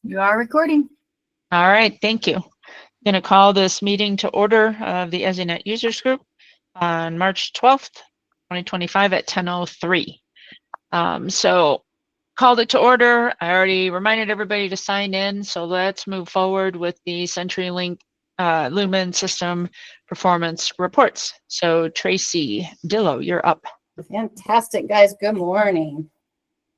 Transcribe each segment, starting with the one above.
You are recording. All right, thank you. I'm going to call this meeting to order of the ESInet Users Group on March 12th, 2025 at 10:03. So called it to order. I already reminded everybody to sign in, so let's move forward with the CenturyLink Lumen system performance reports. So Tracy Dillow, you're up. Fantastic, guys. Good morning.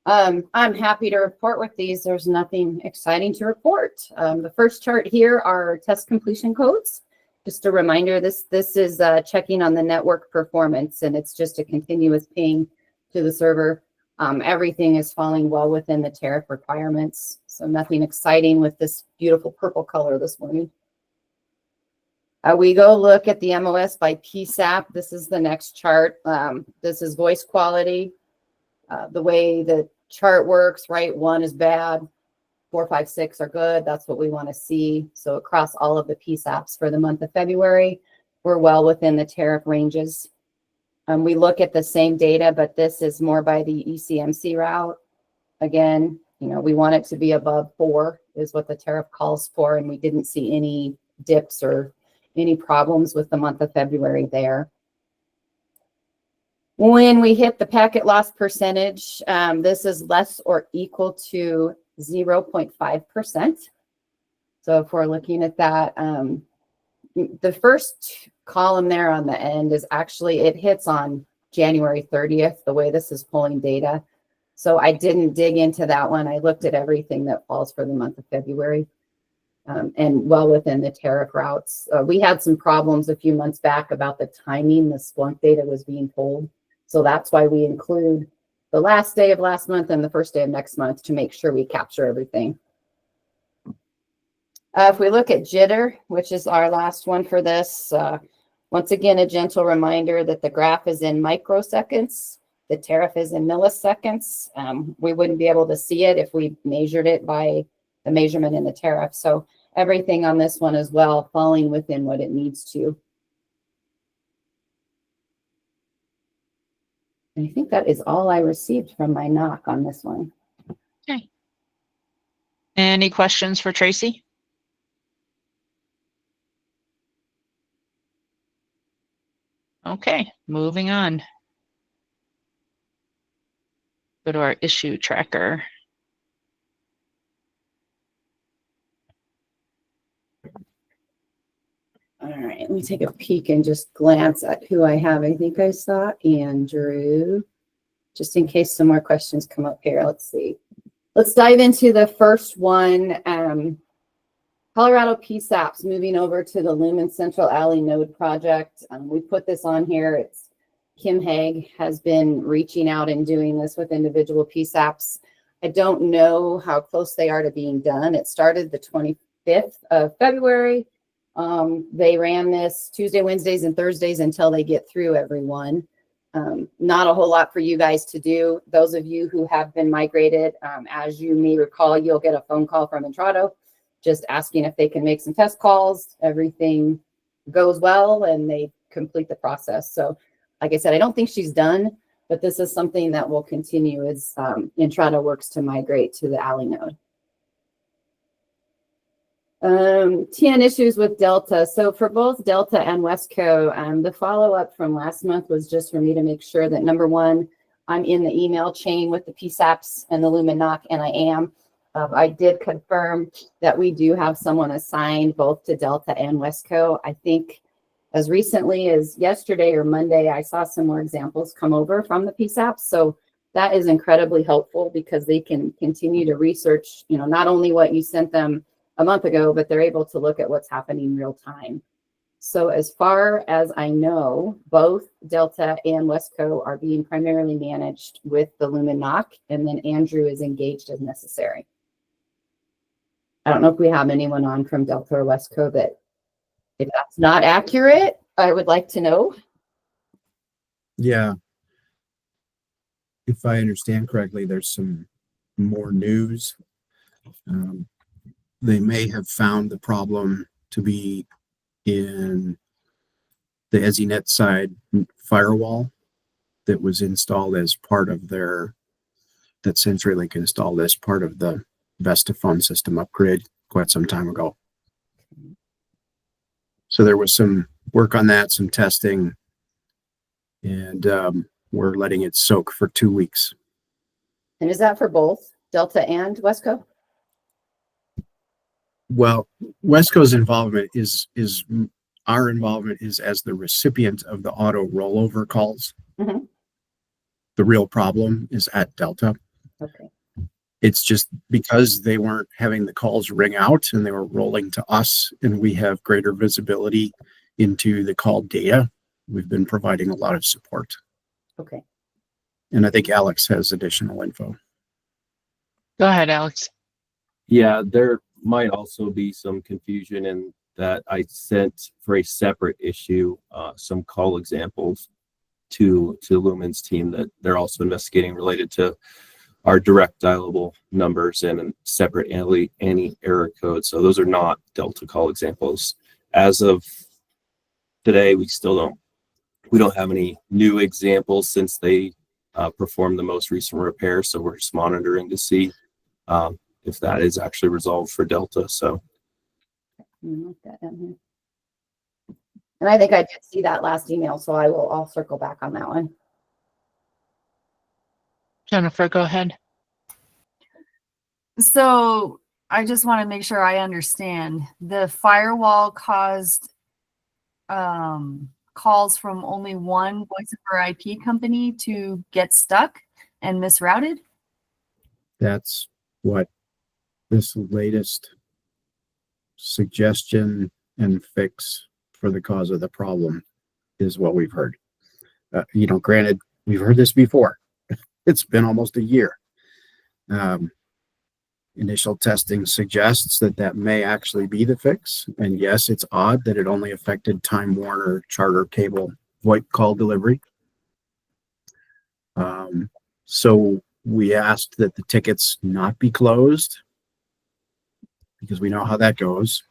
I'm happy to report with these. There's nothing exciting to report. The first chart here are test completion codes. Just a reminder, this is checking on the network performance, and it's just a continuous ping to the server. Everything is falling well within the tariff requirements, so nothing exciting with this beautiful purple color this morning. We go look at the MOS by PSAP. This is the next chart. This is voice quality. The way the chart works, right? 1 is bad, 4, 5, 6 are good. That's what we want to see. So across all of the PSAPs for the month of February, we're well within the tariff ranges. We look at the same data, but this is more by the ECMC route. Again, we want it to be above 4 is what the tariff calls for, and we didn't see any dips or any problems with the month of February there. When we hit the packet loss percentage, this is less or equal to 0.5%. So if we're looking at that, the first column there on the end is actually, it hits on January 30th, the way this is pulling data. So I didn't dig into that one. I looked at everything that falls for the month of February and well within the tariff routes. We had some problems a few months back about the timing the Splunk data was being pulled. So that's why we include the last day of last month and the first day of next month to make sure we capture everything. If we look at jitter, which is our last one for this, once again, a gentle reminder that the graph is in microseconds. The tariff is in milliseconds. We wouldn't be able to see it if we measured it by the measurement in the tariff. So everything on this one as well falling within what it needs to. I think that is all I received from my knock on this one. Okay. Any questions for Tracy? Okay, moving on. Go to our issue tracker. All right, let me take a peek and just glance at who I have. I think I saw Andrew. Just in case some more questions come up here, let's see. Let's dive into the first one. Colorado PSAPs moving over to the Lumen Central Alley node project. We put this on here. It's Kim Haig has been reaching out and doing this with individual PSAPs. I don't know how close they are to being done. It started the 25th of February. They ran this Tuesday, Wednesdays, and Thursdays until they get through everyone. Not a whole lot for you guys to do. Those of you who have been migrated, as you may recall, you'll get a phone call from Intrado just asking if they can make some test calls. Everything goes well and they complete the process. So like I said, I don't think she's done, but this is something that will continue as Intrado works to migrate to the Alley node. TN issues with Delta. So for both Delta and Wesco, the follow-up from last month was just for me to make sure that, number one, I'm in the email chain with the PSAPs and the Lumen NOC, and I am. I did confirm that we do have someone assigned both to Delta and Wesco. I think as recently as yesterday or Monday, I saw some more examples come over from the PSAPs. So that is incredibly helpful because they can continue to research, not only what you sent them a month ago, but they're able to look at what's happening real time. So as far as I know, both Delta and Wesco are being primarily managed with the Lumen NOC, and then Andrew is engaged as necessary. I don't know if we have anyone on from Delta or Wesco that, if that's not accurate, I would like to know. Yeah. If I understand correctly, there's some more news. They may have found the problem to be in the ESInet side firewall that was installed as part of that CenturyLink installed as part of the Vesta phone system upgrade quite some time ago. So there was some work on that, some testing, and we're letting it soak for 2 weeks. And is that for both Delta and Wesco? Well, Wesco's involvement is our involvement is as the recipient of the auto rollover calls. Mhm. The real problem is at Delta. Okay. It's just because they weren't having the calls ring out and they were rolling to us, and we have greater visibility into the call data. We've been providing a lot of support. Okay. And I think Alex has additional info. Go ahead, Alex. Yeah, there might also be some confusion in that I sent for a separate issue some call examples to Lumen's team that they're also investigating related to our direct dialable numbers and a separate anti-error code. So those are not Delta call examples. As of today, we don't have any new examples since they performed the most recent repair. So we're just monitoring to see if that is actually resolved for Delta. So Note that down here. And I think I did see that last email, so I'll circle back on that one. Jennifer, go ahead. So I just want to make sure I understand. The firewall caused calls from only one voice over IP company to get stuck and misrouted? That's what this latest suggestion and fix for the cause of the problem is what we've heard. Granted, we've heard this before. It's been almost a year. Initial testing suggests that may actually be the fix. And yes, it's odd that it only affected Time Warner Charter Cable VoIP call delivery. So we asked that the tickets not be closed because we know how that goes,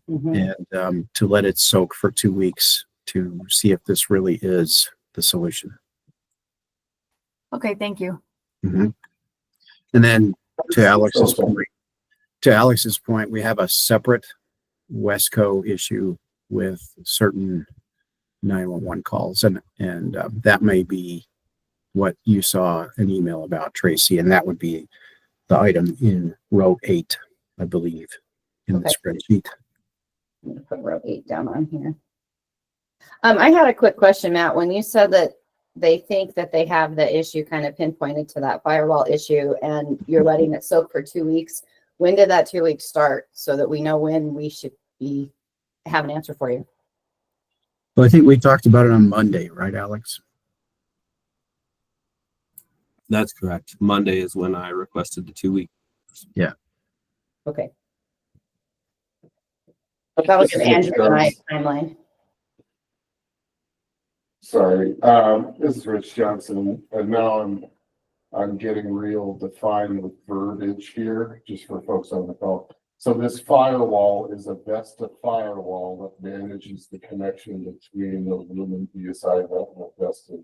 and to let it soak for 2 weeks to see if this really is the solution. Okay, thank you. And then to Alex's point, we have a separate Wesco issue with certain 911 calls, and that may be what you saw an email about, Tracy, and that would be the item in row 8, I believe, in the spreadsheet. I'm gonna put row 8 down on here. I had a quick question, Matt. When you said that they think that they have the issue kind of pinpointed to that firewall issue and you're letting it soak for 2 weeks, when did that 2 weeks start so that we know when we should have an answer for you? Well, I think we talked about it on Monday, right, Alex? that's correct. Monday is when I requested the 2 week. Okay. That was an Andrew and I timeline. Sorry, this is Rich Johnson, and now I'm getting real defined with verbiage here, just for folks on the call. So this firewall is a Vesta firewall that manages the connection between the Lumen ESInet and Vesta.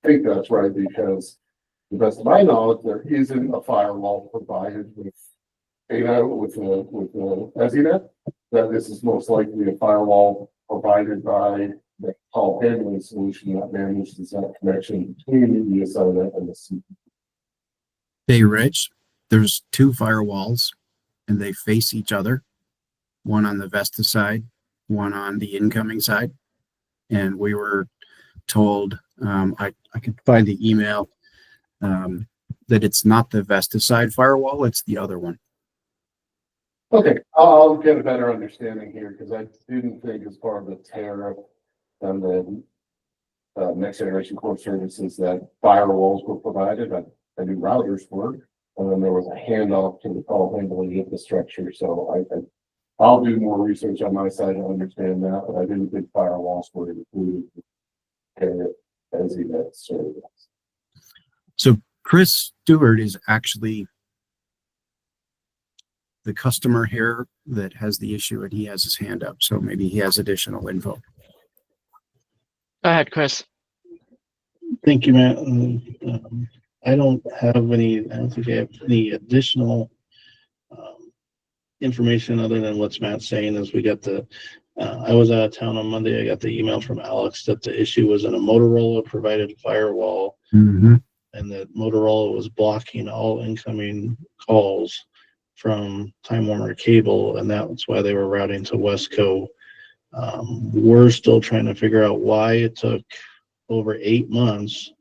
I think that's right, because to the best of my knowledge, there isn't a firewall provided with ESInet. That this is most likely a firewall provided by the call handling solution that manages that connection between the ESInet and the CP. Hey, Rich, there's 2 firewalls and they face each other, one on the Vesta side, one on the incoming side. And we were told, I could find the email, that it's not the Vesta side firewall, it's the other one. Okay, I'll get a better understanding here, because I didn't think as part of the tariff and the next generation core services that firewalls were provided. I knew routers were, and then there was a handoff to the call handling infrastructure. So I'll do more research on my side to understand that, but I didn't think firewalls were included as ESInet service. So Chris Stewart is actually the customer here that has the issue, and he has his hand up. So maybe he has additional info. Go ahead, Chris. Thank you, Matt. I don't think I have any additional information other than what's Matt's saying. Is we got I was out of town on Monday. I got the email from Alex that the issue was in a Motorola provided firewall, Mm-hmm. and that Motorola was blocking all incoming calls from Time Warner Cable, and that's why they were routing to Wesco. We're still trying to figure out why it took over 8 months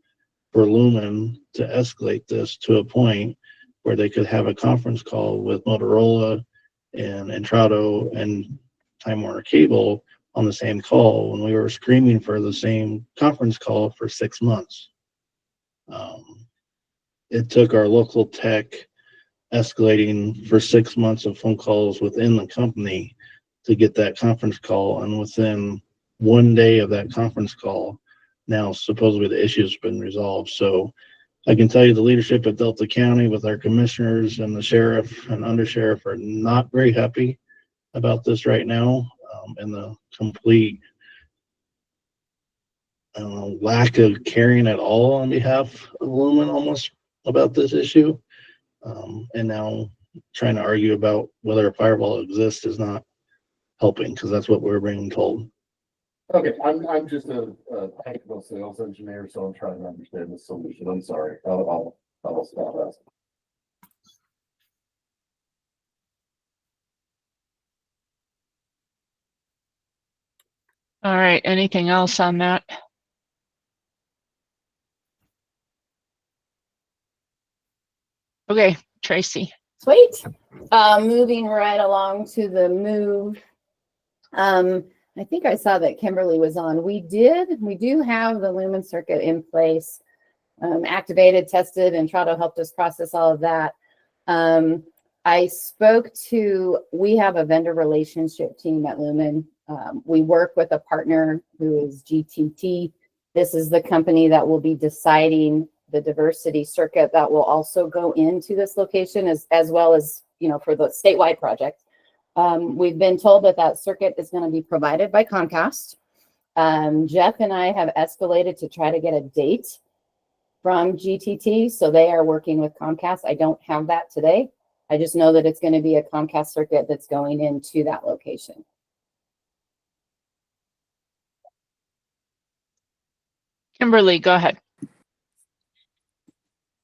for Lumen to escalate this to a point where they could have a conference call with Motorola and Entrado and Time Warner Cable on the same call when we were screaming for the same conference call for 6 months. It took our local tech escalating for 6 months of phone calls within the company to get that conference call, and within 1 day of that conference call, now supposedly the issue's been resolved. So I can tell you the leadership at Delta County with our commissioners and the sheriff and undersheriff are not very happy about this right now, and the complete lack of caring at all on behalf of Lumen almost about this issue. And now trying to argue about whether a firewall exists is not helping, because that's what we're being told. Okay, I'm just a technical sales engineer, so I'm trying to understand the solution. I'm sorry. I'll stop asking. All right, anything else on that? Okay, Tracy. Sweet. Moving right along to the move. I think I saw that Kimberly was on. We do have the Lumen circuit in place, activated, tested, and Trado helped us process all of that. We have a vendor relationship team at Lumen. We work with a partner who is GTT. This is the company that will be deciding the diversity circuit that will also go into this location as well as, for the statewide project. We've been told that circuit is going to be provided by Comcast. Jeff and I have escalated to try to get a date from GTT. So they are working with Comcast. I don't have that today. I just know that it's going to be a Comcast circuit that's going into that location. Kimberly, go ahead.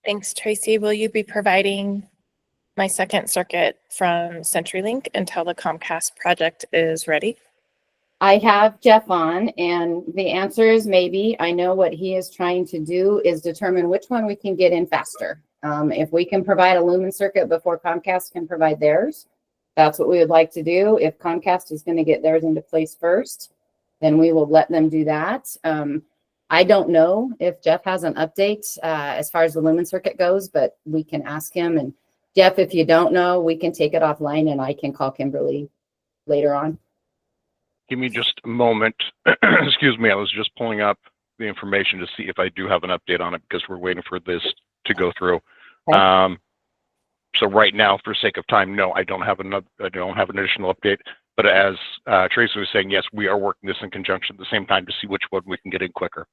Thanks, Tracy. Will you be providing my second circuit from CenturyLink until the Comcast project is ready? I have Jeff on, and the answer is maybe. I know what he is trying to do is determine which one we can get in faster. If we can provide a Lumen circuit before Comcast can provide theirs, that's what we would like to do. If Comcast is going to get theirs into place first, then we will let them do that. I don't know if Jeff has an update as far as the Lumen circuit goes, but we can ask him. And Jeff, if you don't know, we can take it offline and I can call Kimberly later on. Give me just a moment. Excuse me. I was just pulling up the information to see if I do have an update on it because we're waiting for this to go through. Okay. So right now, for sake of time, no, I don't have an additional update. But as Tracy was saying, yes, we are working this in conjunction at the same time to see which one we can get in quicker.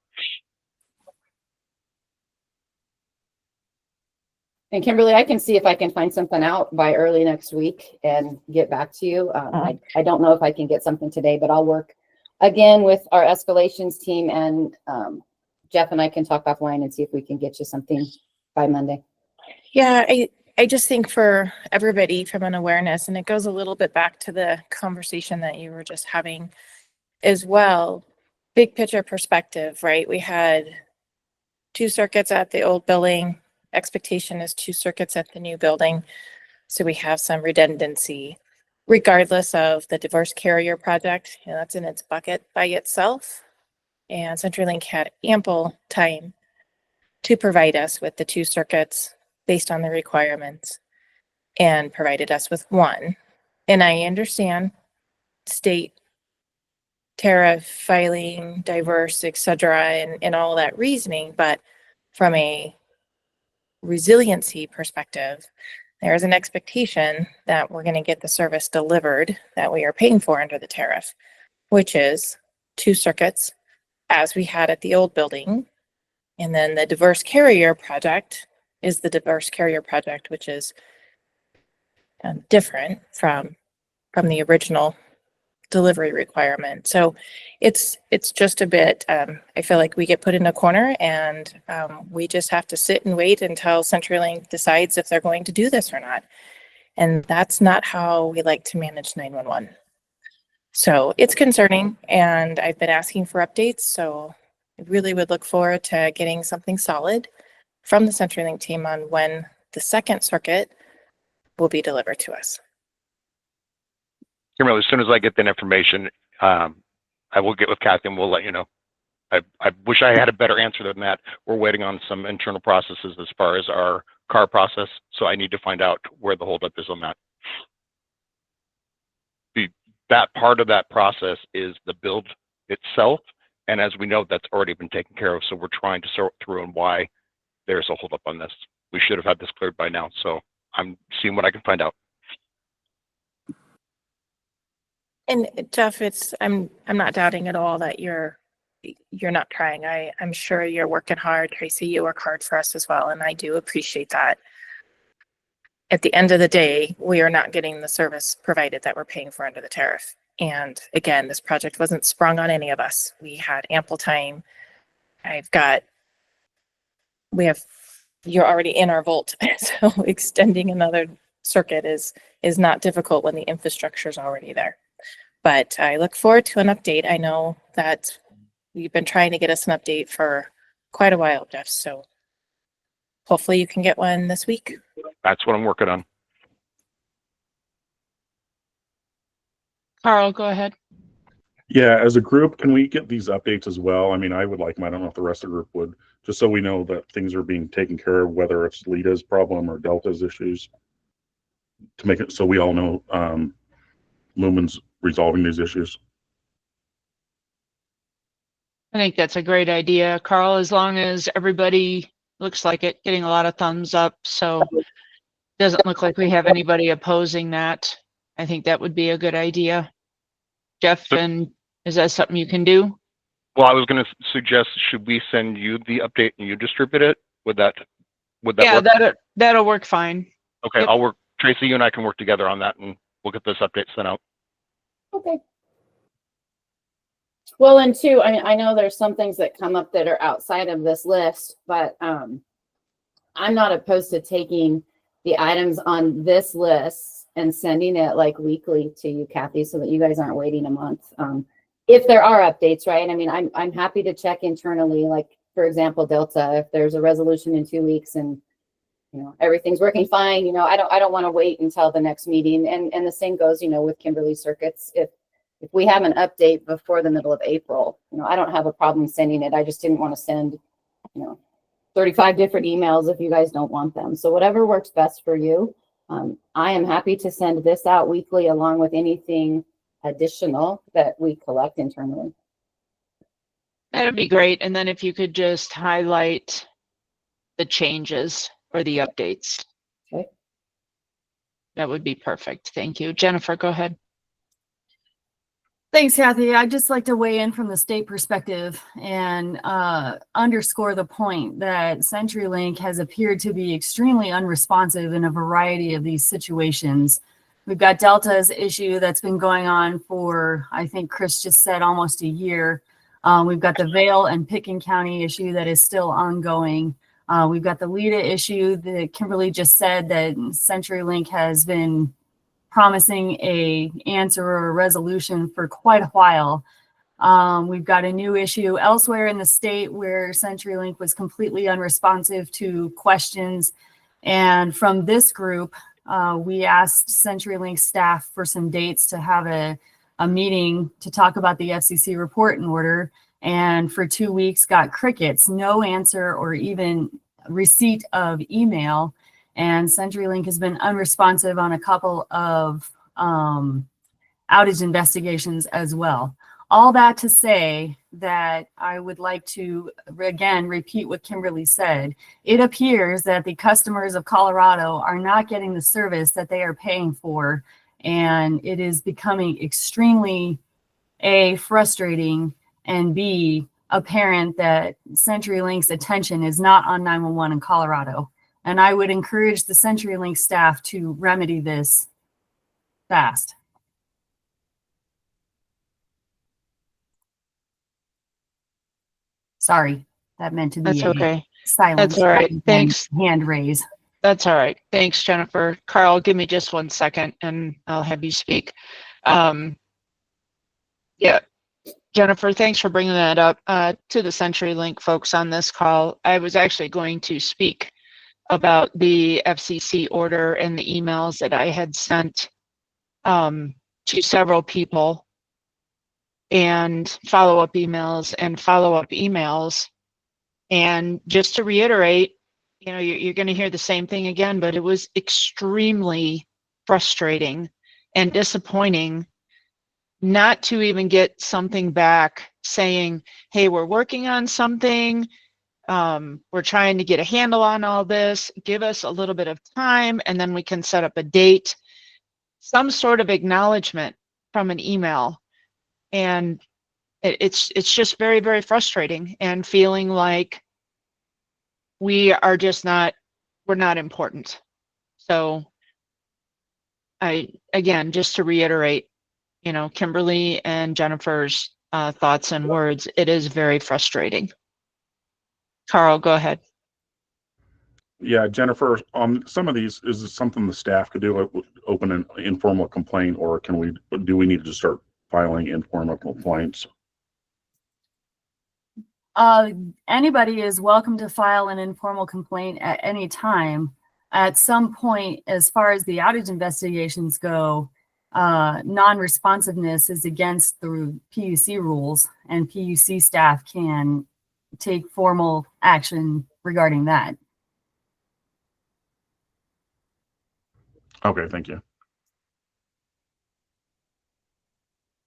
And Kimberly, I can see if I can find something out by early next week and get back to you. I don't know if I can get something today, but I'll work again with our escalations team, and Jeff and I can talk offline and see if we can get you something by Monday. Yeah, I just think for everybody from an awareness, and it goes a little bit back to the conversation that you were just having as well, big picture perspective, right? We had 2 circuits at the old building. Expectation is 2 circuits at the new building. So we have some redundancy, regardless of the diverse carrier project. That's in its bucket by itself. And CenturyLink had ample time to provide us with the 2 circuits based on the requirements and provided us with 1. And I understand state tariff filing, diverse, et cetera, and all that reasoning, but from a resiliency perspective, there is an expectation that we're going to get the service delivered that we are paying for under the tariff, which is 2 circuits as we had at the old building. And then the diverse carrier project is the diverse carrier project, which is different from the original delivery requirement. So it's just a bit, I feel like we get put in a corner, and we just have to sit and wait until CenturyLink decides if they're going to do this or not. And that's not how we like to manage 911. So it's concerning, and I've been asking for updates. So I really would look forward to getting something solid from the CenturyLink team on when the second circuit will be delivered to us. Kimberly, as soon as I get that information, I will get with Kathy and we'll let you know. I wish I had a better answer than that. We're waiting on some internal processes as far as our car process, so I need to find out where the holdup is on that. That part of that process is the build itself, and as we know, that's already been taken care of, so we're trying to sort through on why there's a holdup on this. We should have had this cleared by now, so I'm seeing what I can find out. And Jeff, I'm not doubting at all that you're not trying. I'm sure you're working hard. Tracy, you work hard for us as well, and I do appreciate that. At the end of the day, we are not getting the service provided that we're paying for under the tariff. And again, this project wasn't sprung on any of us. We had ample time. You're already in our vault, so extending another circuit is not difficult when the infrastructure is already there. But I look forward to an update. I know that you've been trying to get us an update for quite a while, Jeff, so hopefully you can get one this week. That's what I'm working on. Carl, go ahead. Yeah, as a group, can we get these updates as well? I mean, I would like them. I don't know if the rest of the group would, just so we know that things are being taken care of, whether it's Lita's problem or Delta's issues, to make it so we all know Lumen's resolving these issues. I think that's a great idea, Carl, as long as everybody looks like it, getting a lot of thumbs up. So it doesn't look like we have anybody opposing that. I think that would be a good idea. Jeff, and is that something you can do? Well, I was going to suggest, should we send you the update and you distribute it? Would that Yeah, work? that'll work fine. Okay, Yep. I'll work. Tracy, you and I can work together on that, and we'll get this update sent out. Okay. Well, and two, I know there's some things that come up that are outside of this list, but I'm not opposed to taking the items on this list and sending it like weekly to you, Kathy, so that you guys aren't waiting a month. If there are updates, right? I mean, I'm happy to check internally, like for example, Delta, if there's a resolution in 2 weeks and everything's working fine, I don't want to wait until the next meeting. And the same goes, with Kimberly circuits. If we have an update before the middle of April, I don't have a problem sending it. I just didn't want to send, 35 different emails if you guys don't want them. So whatever works best for you. I am happy to send this out weekly along with anything additional that we collect internally. That'd be great. And then if you could just highlight the changes or the updates. Okay. That would be perfect. Thank you. Jennifer, go ahead. Thanks, Kathy. I'd just like to weigh in from the state perspective and underscore the point that CenturyLink has appeared to be extremely unresponsive in a variety of these situations. We've got Delta's issue that's been going on for, I think Chris just said, almost a year. We've got the Vail and Pickens County issue that is still ongoing. We've got the Lita issue that Kimberly just said that CenturyLink has been promising a answer or a resolution for quite a while. We've got a new issue elsewhere in the state where CenturyLink was completely unresponsive to questions. And from this group, we asked CenturyLink staff for some dates to have a meeting to talk about the FCC report and order. And for 2 weeks got crickets, no answer or even receipt of email. And CenturyLink has been unresponsive on a couple of outage investigations as well. All that to say that I would like to, again, repeat what Kimberly said. It appears that the customers of Colorado are not getting the service that they are paying for. And it is becoming extremely, A, frustrating, and B, apparent that CenturyLink's attention is not on 911 in Colorado. And I would encourage the CenturyLink staff to remedy this fast. Sorry, that meant to be That's okay. silent. That's all right. Thanks. Hand raise. That's all right. Thanks, Jennifer. Carl, give me just 1 second and I'll have you speak. Yeah, Jennifer, thanks for bringing that up to the CenturyLink folks on this call. I was actually going to speak about the FCC order and the emails that I had sent to several people, and follow-up emails and follow-up emails. And just to reiterate, you know, you're going to hear the same thing again, but it was extremely frustrating and disappointing not to even get something back saying, hey, we're working on something. We're trying to get a handle on all this. Give us a little bit of time and then we can set up a date. Some sort of acknowledgement from an email. And it's just very, very frustrating and feeling like we're not important. So again, just to reiterate, you know, Kimberly and Jennifer's thoughts and words, it is very frustrating. Carl, go ahead. Yeah, Jennifer, on some of these, is this something the staff could do, like open an informal complaint, or do we need to start filing informal complaints? Anybody is welcome to file an informal complaint at any time. At some point, as far as the outage investigations go, non-responsiveness is against the PUC rules, and PUC staff can take formal action regarding that. Okay, thank you.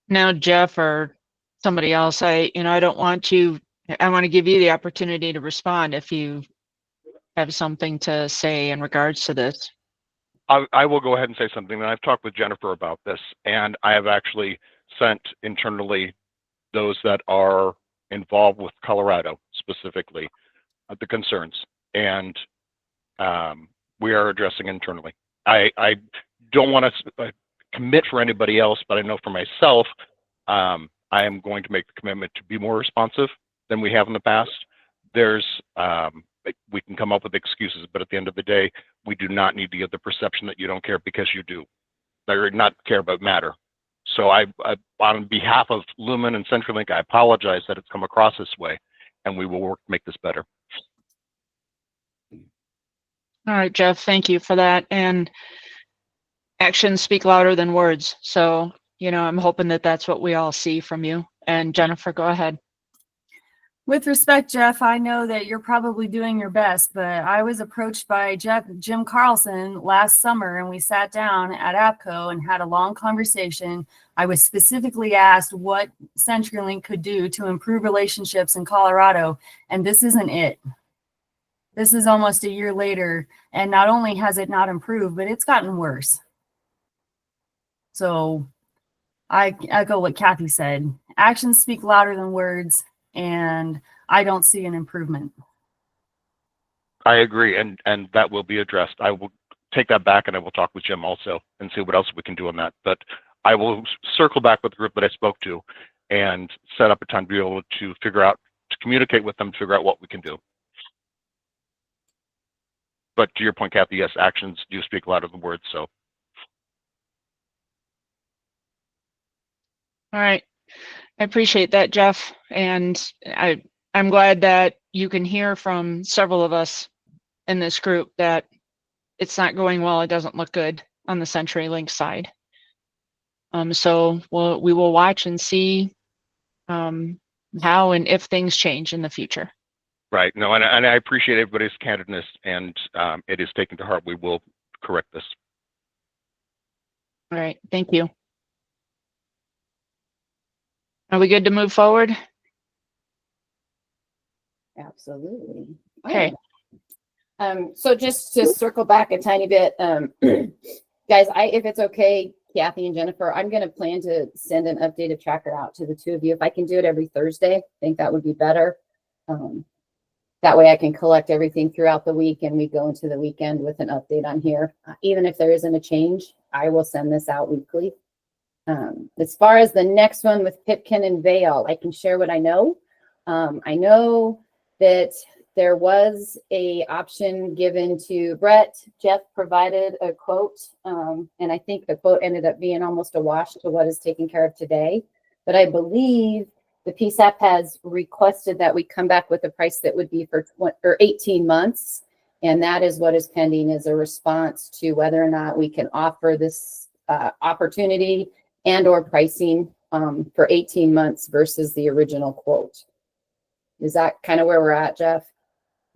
Now, Jeff or somebody else, I want to give you the opportunity to respond if you have something to say in regards to this. I will go ahead and say something. And I've talked with Jennifer about this, and I have actually sent internally those that are involved with Colorado specifically the concerns, and we are addressing internally. I don't want to commit for anybody else, but I know for myself, I am going to make the commitment to be more responsive than we have in the past. We can come up with excuses, but at the end of the day, we do not need to get the perception that you don't care, because you do. Or not care, but matter. So I on behalf of Lumen and CenturyLink, I apologize that it's come across this way, and we will work to make this better. All right, Jeff, thank you for that. And actions speak louder than words. So, you know, I'm hoping that that's what we all see from you. And Jennifer, go ahead. With respect, Jeff, I know that you're probably doing your best, but I was approached by Jim Carlson last summer, and we sat down at APCO and had a long conversation. I was specifically asked what CenturyLink could do to improve relationships in Colorado, and this isn't it. This is almost a year later, and not only has it not improved, but it's gotten worse. So I echo what Kathy said. Actions speak louder than words, and I don't see an improvement. I agree, and that will be addressed. I will take that back, and I will talk with Jim also and see what else we can do on that. But I will circle back with the group that I spoke to and set up a time to be able to communicate with them, to figure out what we can do. But to your point, Kathy, yes, actions do speak louder than words. So. All right. I appreciate that, Jeff. And I'm glad that you can hear from several of us in this group that it's not going well. It doesn't look good on the CenturyLink side. So we will watch and see how and if things change in the future. Right. No, and I appreciate everybody's candidness, and it is taken to heart. We will correct this. All right. Thank you. Are we good to move forward? Absolutely. Okay. So just to circle back a tiny bit, guys, if it's okay, Kathy and Jennifer, I'm going to plan to send an updated tracker out to the two of you. If I can do it every Thursday, I think that would be better. That way I can collect everything throughout the week and we go into the weekend with an update on here. Even if there isn't a change, I will send this out weekly. As far as the next one with Pipkin and Vale, I can share what I know. I know that there was a option given to Brett. Jeff provided a quote, and I think the quote ended up being almost a wash to what is taken care of today. But I believe the PSAP has requested that we come back with a price that would be for 18 months. And that is what is pending, is a response to whether or not we can offer this opportunity and or pricing for 18 months versus the original quote. Is that kind of where we're at, Jeff?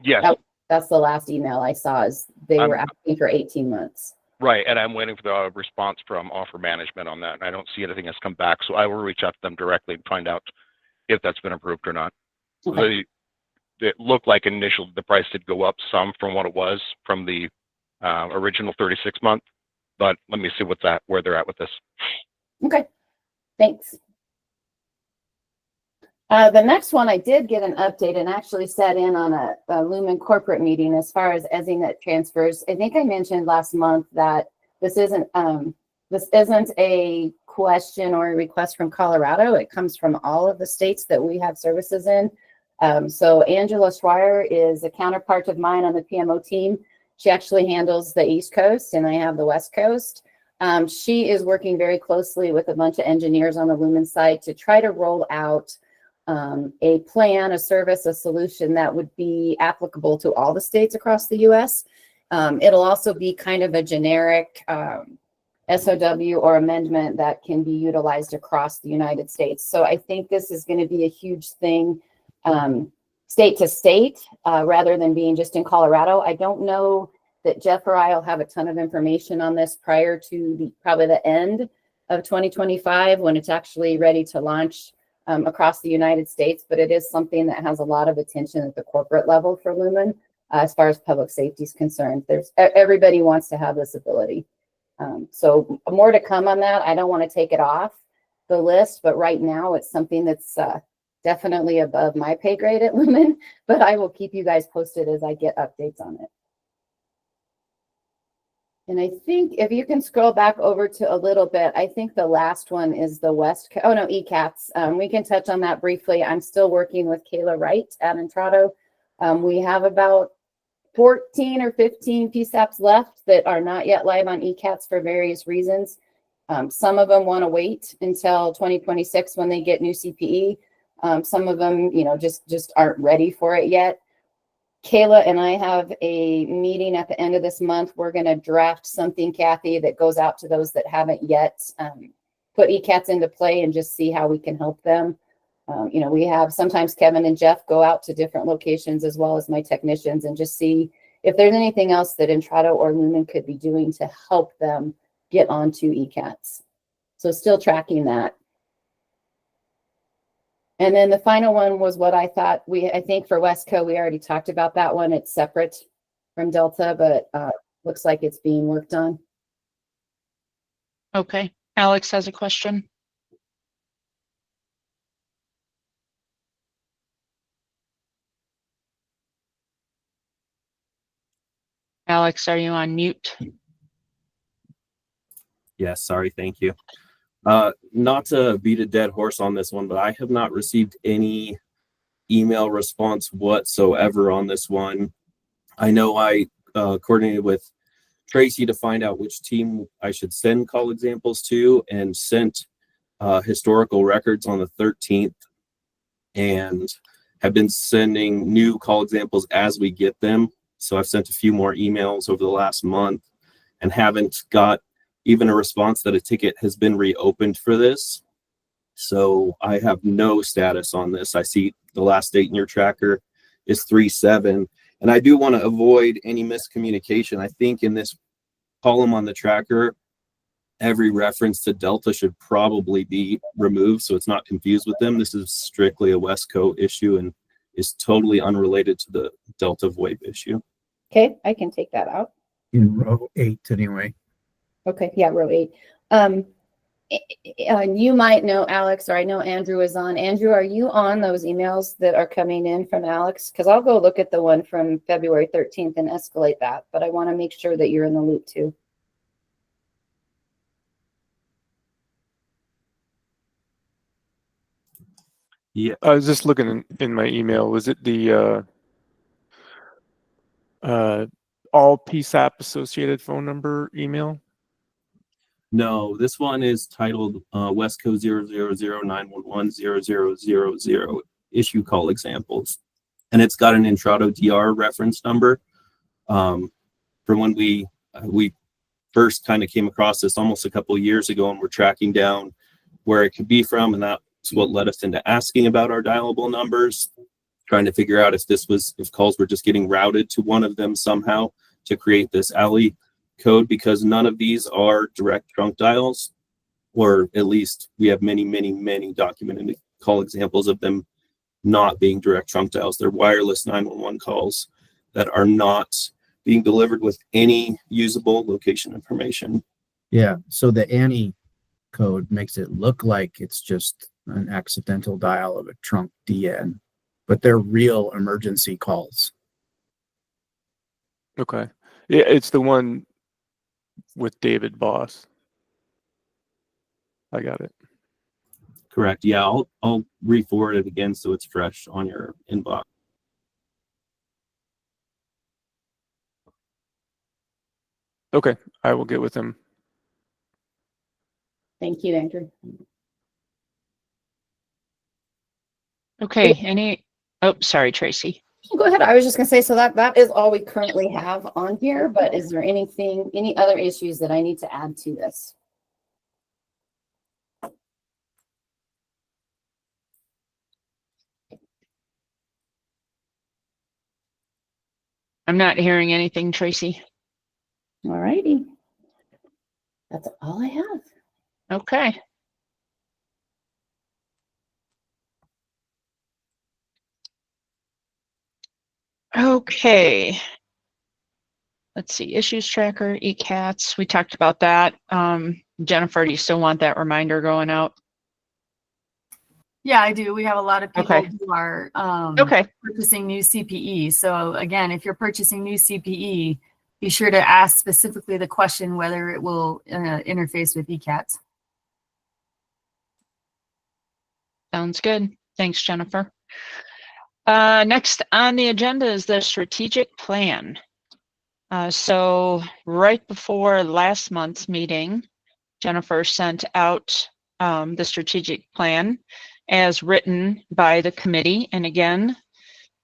Yes. That's the last email I saw, is they were asking for 18 months. Right, and I'm waiting for the response from offer management on that, and I don't see anything that's come back, so I will reach out to them directly and find out if that's been approved or not. Okay. It looked like initially the price did go up some from what it was from the original 36 month, but let me see where they're at with this. Okay, thanks. The next one, I did get an update and actually sat in on a Lumen corporate meeting as far as ESInet transfers. I think I mentioned last month that this isn't a question or a request from Colorado. It comes from all of the states that we have services in. So Angela Schreier is a counterpart of mine on the PMO team. She actually handles the East Coast and I have the West Coast. She is working very closely with a bunch of engineers on the Lumen side to try to roll out a plan, a service, a solution that would be applicable to all the states across the US. It'll also be kind of a generic SOW or amendment that can be utilized across the United States. So I think this is going to be a huge thing, state to state, rather than being just in Colorado. I don't know that Jeff or I will have a ton of information on this prior to probably the end of 2025 when it's actually ready to launch across the United States, but it is something that has a lot of attention at the corporate level for Lumen as far as public safety is concerned. Everybody wants to have this ability. So more to come on that. I don't want to take it off the list, but right now it's something that's definitely above my pay grade at Lumen, but I will keep you guys posted as I get updates on it. And I think if you can scroll back over to a little bit, I think the last one is the ECATS. We can touch on that briefly. I'm still working with Kayla Wright at Entrado. We have about 14 or 15 PSAPs left that are not yet live on ECATS for various reasons. Some of them want to wait until 2026 when they get new CPE. Some of them, just aren't ready for it yet. Kayla and I have a meeting at the end of this month. We're going to draft something, Kathy, that goes out to those that haven't yet put ECATS into play and just see how we can help them. We have sometimes Kevin and Jeff go out to different locations as well as my technicians and just see if there's anything else that Entrado or Lumen could be doing to help them get onto ECATS. So still tracking that. And then the final one was what I thought I think for Westco, we already talked about that one. It's separate from Delta, but looks like it's being worked on. Okay, Alex has a question. Alex, are you on mute? Yes, sorry, thank you. Not to beat a dead horse on this one, but I have not received any email response whatsoever on this one. I know I coordinated with Tracy to find out which team I should send call examples to and sent historical records on the 13th and have been sending new call examples as we get them. So I've sent a few more emails over the last month and haven't got even a response that a ticket has been reopened for this. So I have no status on this. I see the last date in your tracker is 3/7. And I do want to avoid any miscommunication. I think in this column on the tracker, every reference to Delta should probably be removed so it's not confused with them. This is strictly a Westco issue and is totally unrelated to the Delta VoIP issue. Okay, I can take that out. In row 8 anyway. Okay, yeah, row 8. you might know Alex, or I know Andrew is on. Andrew, are you on those emails that are coming in from Alex? Because I'll go look at the one from February 13th and escalate that, but I want to make sure that you're in the loop too. Yeah, I was just looking in my email. Was it the all PSAP associated phone number email? no, this one is titled Wesco 00091100000 issue call examples. And it's got an Intrado DR reference number. From when we first kind of came across this almost a couple of years ago, and we're tracking down where it could be from, and that's what led us into asking about our dialable numbers, trying to figure out if calls were just getting routed to one of them somehow to create this alley code, because none of these are direct trunk dials, or at least we have many documented call examples of them not being direct trunk dials. They're wireless 911 calls that are not being delivered with any usable location information. Yeah. So the ANI code makes it look like it's just an accidental dial of a trunk DN, but they're real emergency calls. Okay. Yeah, it's the one with David Boss. I got it. Correct. Yeah, I'll re-forward it again so it's fresh on your inbox. Okay. I will get with him. Thank you, Andrew. Okay, oh, sorry, Tracy. Go ahead. I was just gonna say, so that is all we currently have on here, but is there any other issues that I need to add to this? I'm not hearing anything, Tracy. All righty. That's all I have. Okay. Okay. Let's see, issues tracker, ECATs. We talked about that. Jennifer, do you still want that reminder going out? Yeah, I do. We have a lot of people Okay. who are Okay. purchasing new CPE. So again, if you're purchasing new CPE, be sure to ask specifically the question whether it will interface with ECATs. Sounds good. Thanks, Jennifer. Next on the agenda is the strategic plan. So right before last month's meeting, Jennifer sent out the strategic plan as written by the committee. And again,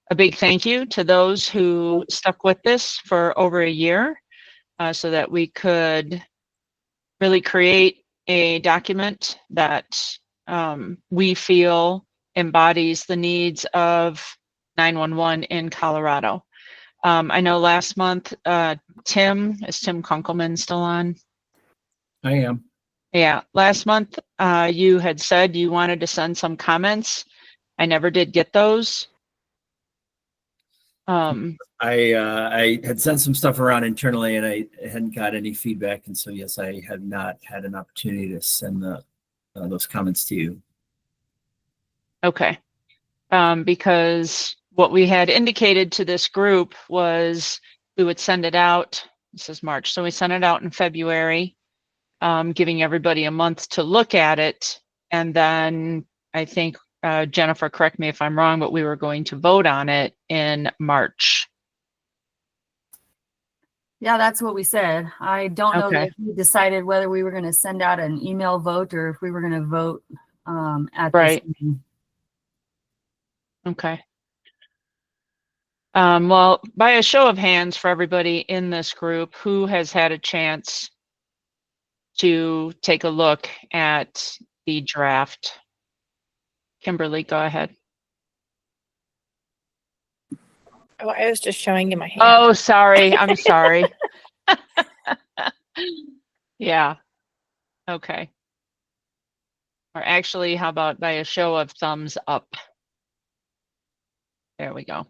a big thank you to those who stuck with this for over a year so that we could really create a document that we feel embodies the needs of 911 in Colorado. I know last month, is Tim Kunkelman still on? I am. Yeah, last month you had said you wanted to send some comments. I never did get those. I had sent some stuff around internally and I hadn't got any feedback. And so, yes, I have not had an opportunity to send those comments to you. Okay. Because what we had indicated to this group was we would send it out. This is March. So we sent it out in February, giving everybody a month to look at it. And then I think, Jennifer, correct me if I'm wrong, but we were going to vote on it in March. Yeah, that's what we said. I don't know Okay. that we decided whether we were going to send out an email vote or if we were going to vote at Right. this meeting. Okay. Well, by a show of hands for everybody in this group, who has had a chance to take a look at the draft? Kimberly, go ahead. Oh, I was just showing you my hand. Oh, sorry. I'm sorry. Yeah. Okay. Or actually, how about by a show of thumbs up? There we go.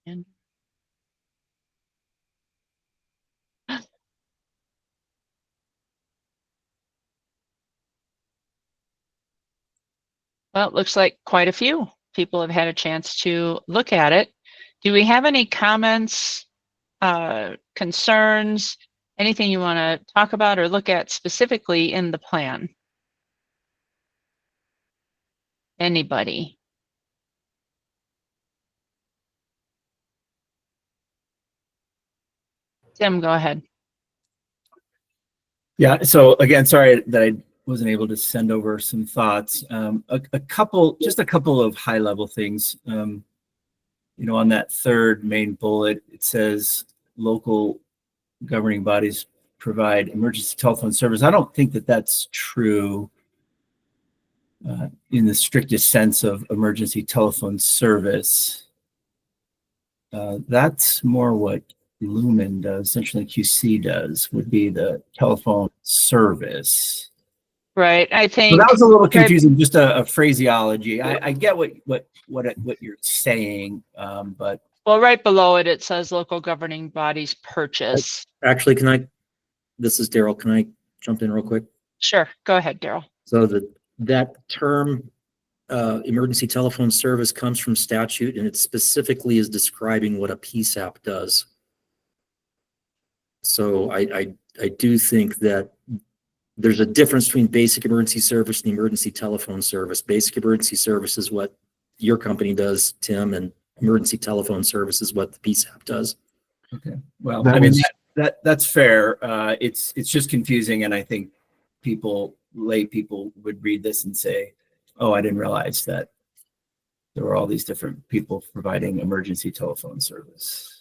And Well, it looks like quite a few people have had a chance to look at it. Do we have any comments, concerns, anything you want to talk about or look at specifically in the plan? Anybody? Tim, go ahead. Yeah, so again, sorry that I wasn't able to send over some thoughts. Just a couple of high level things. On that third main bullet, it says local governing bodies provide emergency telephone service. I don't think that that's true in the strictest sense of emergency telephone service. That's more what Lumen does, essentially QC does, would be the telephone service. Right, I So think that was a little confusing, just a phraseology. I get what you're saying, but well, right below it, it says local governing bodies purchase. Actually, this is Daryl. Can I jump in real quick? Sure, go ahead, Daryl. So that term, emergency telephone service, comes from statute, and it specifically is describing what a PSAP does. So I do think that there's a difference between basic emergency service and emergency telephone service. Basic emergency service is what your company does, Tim, and emergency telephone service is what the PSAP does. okay. Well, That I mean, was- that's fair. It's just confusing, and I think lay people would read this and say, "Oh, I didn't realize that there were all these different people providing emergency telephone service."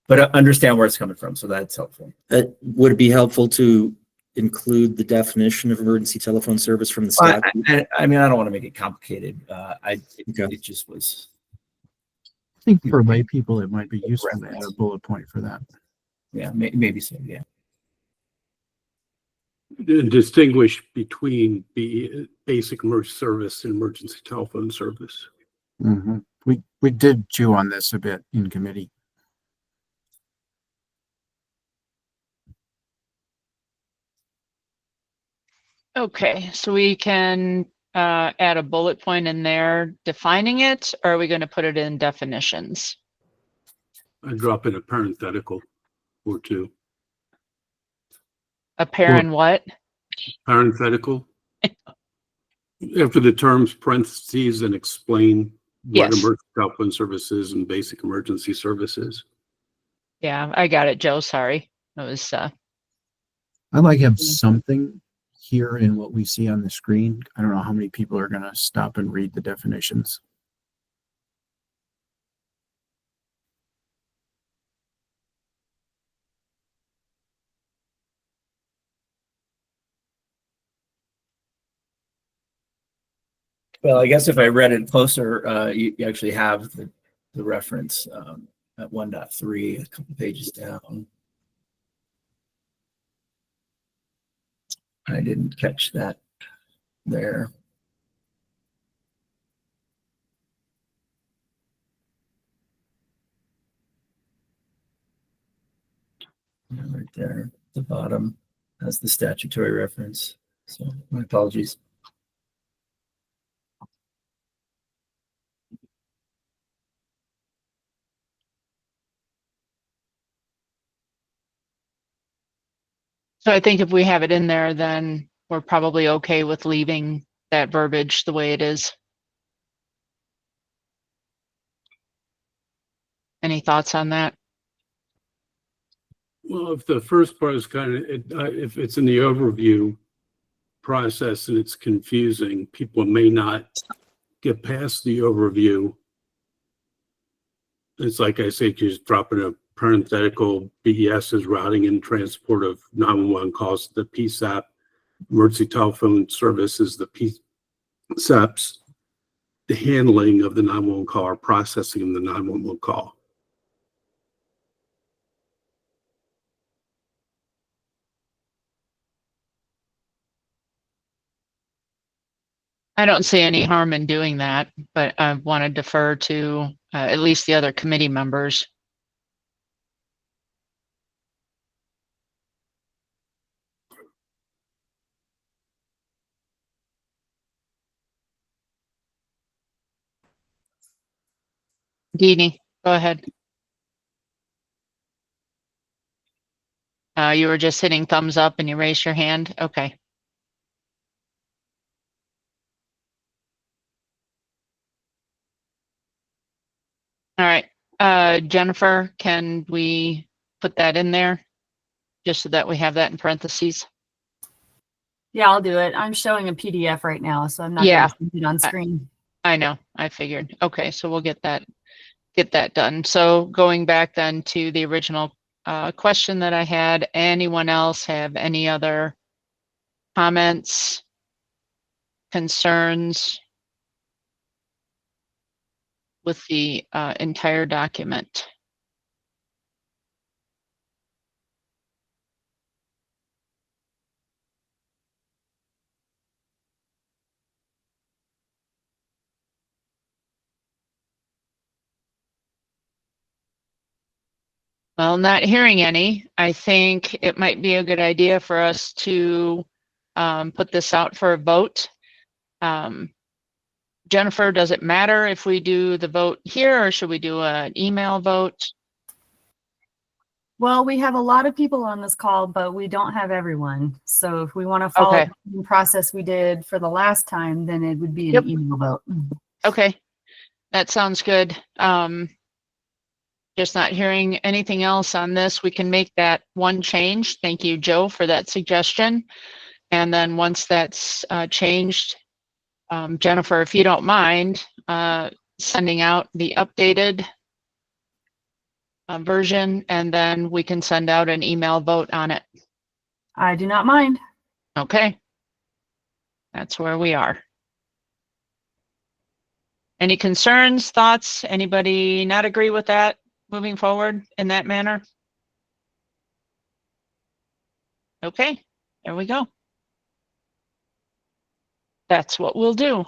But I understand where it's coming from, so that's helpful. Would it be helpful to include the definition of emergency telephone service from the statute? I mean, I don't want to make it complicated. Okay. It just was. I think for lay people, it might be useful to add a bullet point for that. Yeah, maybe so. Yeah. Distinguish between the basic emergency service and emergency telephone service. Mm-hmm. We did chew on this a bit in committee. Okay, so we can add a bullet point in there defining it, or are we going to put it in definitions? I drop in a parenthetical or two. A parent what? Parenthetical. After the terms parentheses and explain what Yes. emergency telephone services and basic emergency services. Yeah, I got it, Joe. Sorry. It was I'd like to have something here in what we see on the screen. I don't know how many people are going to stop and read the definitions. Well, I guess if I read it closer, you actually have the reference at 1.3, a couple pages down. I didn't catch that there. Yeah, right there at the bottom has the statutory reference. So my apologies. so I think if we have it in there, then we're probably okay with leaving that verbiage the way it is. Any thoughts on that? Well, if the first part is kind of, if it's in the overview process and it's confusing, people may not get past the overview. It's like I say, just dropping a parenthetical BES is routing and transport of 911 calls. The PSAP, emergency telephone service, is the PSAP's the handling of the 911 call or processing of the 911 call. I don't see any harm in doing that, but I want to defer to at least the other committee members. Deanie, go ahead. You were just hitting thumbs up and you raised your hand. Okay. All right. Jennifer, can we put that in there just so that we have that in parentheses? Yeah, I'll do it. I'm showing a PDF right now, so I'm not Yeah. going to see it on screen. I know. I figured. Okay, so we'll get that done. So going back then to the original question that I had, anyone else have any other comments, concerns with the entire document? Well, not hearing any, I think it might be a good idea for us to put this out for a vote. Jennifer, does it matter if we do the vote here or should we do an email vote? Well, we have a lot of people on this call, but we don't have everyone. So if we want to follow Okay. the process we did for the last time, then it would be an email vote. Okay, that sounds good. Just not hearing anything else on this, we can make that one change. Thank you, Joe, for that suggestion. And then once that's changed, Jennifer, if you don't mind, sending out the updated version, and then we can send out an email vote on it. I do not mind. Okay. That's where we are. Any concerns, thoughts? Anybody not agree with that moving forward in that manner? Okay, there we go. That's what we'll do.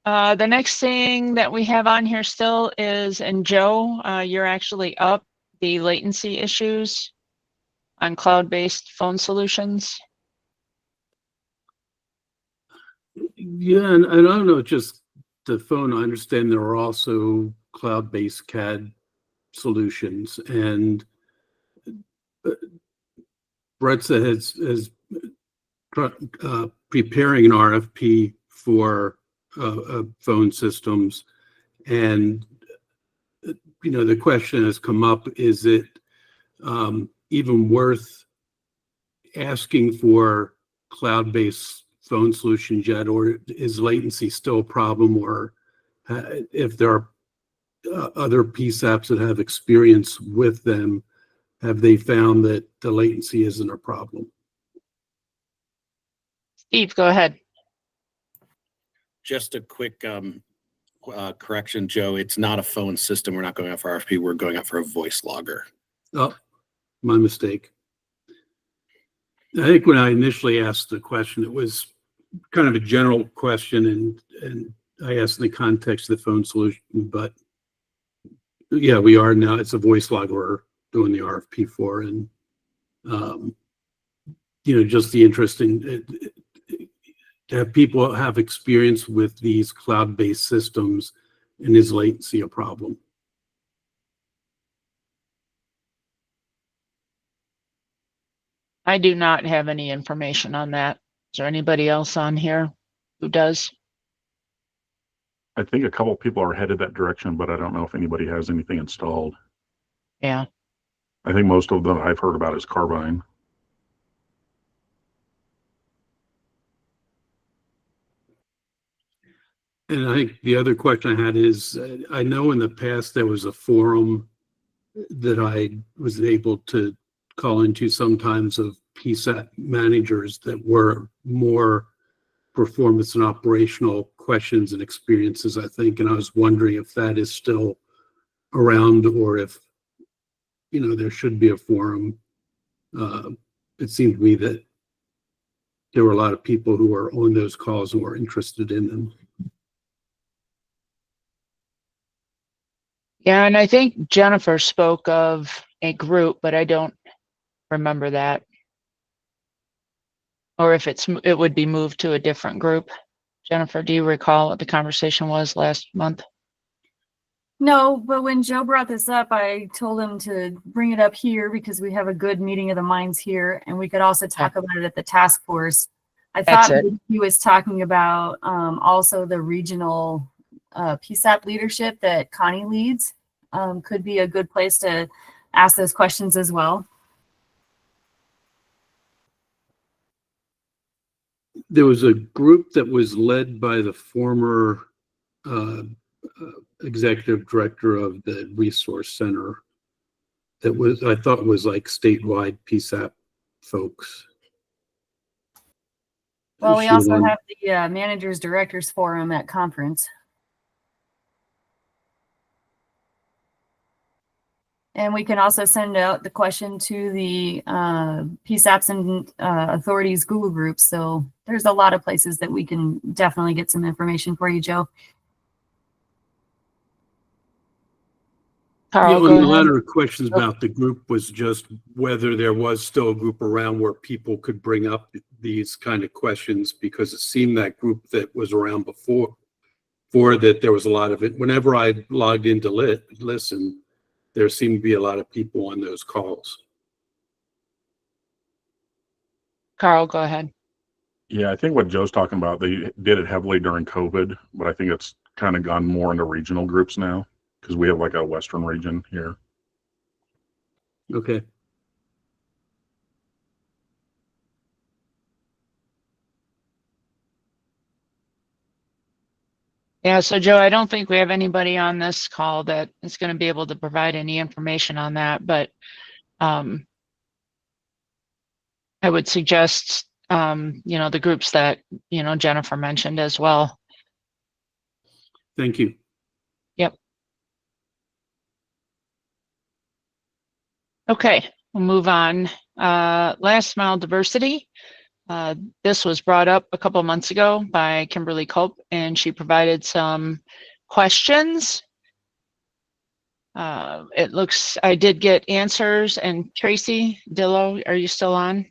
The next thing that we have on here still is, and Joe, you're actually up, the latency issues on cloud-based phone solutions. Yeah, and I don't know, just the phone, I understand there are also cloud-based CAD solutions, and Bretza is preparing an RFP for phone systems, and the question has come up: is it even worth asking for cloud-based phone solutions yet, or is latency still a problem? Or if there are other PSAPs that have experience with them, have they found that the latency isn't a problem? Steve, go ahead. Just a quick correction, Joe. It's not a phone system. We're not going out for RFP. We're going out for a voice logger. Oh, my mistake. I think when I initially asked the question, it was kind of a general question, and I asked in the context of the phone solution, but yeah, we are now. It's a voice logger we're doing the RFP for, and just the interest in have people have experience with these cloud-based systems, and is latency a problem? I do not have any information on that. Is there anybody else on here who does? I think a couple people are headed that direction, but I don't know if anybody has anything installed. Yeah. I think most of them I've heard about is Carbine. And I think the other question I had is, I know in the past there was a forum that I was able to call into sometimes of PSAT managers that were more performance and operational questions and experiences, I think. And I was wondering if that is still around, or if, there should be a forum. It seemed to me that there were a lot of people who were on those calls who were interested in them. Yeah, and I think Jennifer spoke of a group, but I don't remember that. Or if it would be moved to a different group. Jennifer, do you recall what the conversation was last month? No, but when Joe brought this up, I told him to bring it up here because we have a good meeting of the minds here, and we could also talk about it at the task force. I That's thought it. he was talking about also the regional PSAP leadership that Connie leads. Could be a good place to ask those questions as well. There was a group that was led by the former executive director of the resource center that was, I thought was like statewide PSAP folks. Well, we Is she also one? have the managers directors forum at conference. And we can also send out the question to the PSAPs and authorities Google groups. So there's a lot of places that we can definitely get some information for you, Joe. Carl, On go the ahead. latter questions about the group was just whether there was still a group around where people could bring up these kind of questions, because it seemed that group that was around before that there was a lot of it. Whenever I logged in to listen, there seemed to be a lot of people on those calls. Carl, go ahead. Yeah, I think what Joe's talking about, they did it heavily during COVID, but I think it's kind of gone more into regional groups now because we have like a Western region here. Okay. Yeah, so Joe, I don't think we have anybody on this call that is going to be able to provide any information on that, but I would suggest, the groups that, Jennifer mentioned as well. Thank you. Yep. Okay, we'll move on. Last mile diversity. This was brought up a couple of months ago by Kimberly Culp, and she provided some questions. It looks, I did get answers, and Tracy Dillo, are you still on?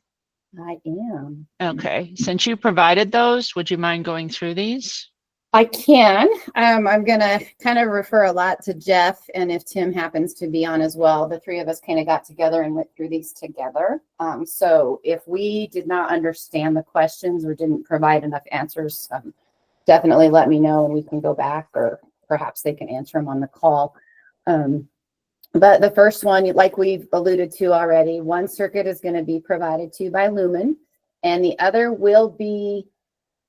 I am. Okay, since you provided those, would you mind going through these? I can. I'm gonna kind of refer a lot to Jeff, and if Tim happens to be on as well, the three of us kind of got together and went through these together. So if we did not understand the questions or didn't provide enough answers, definitely let me know and we can go back, or perhaps they can answer them on the call. But the first one, like we've alluded to already, one circuit is going to be provided to by Lumen, and the other will be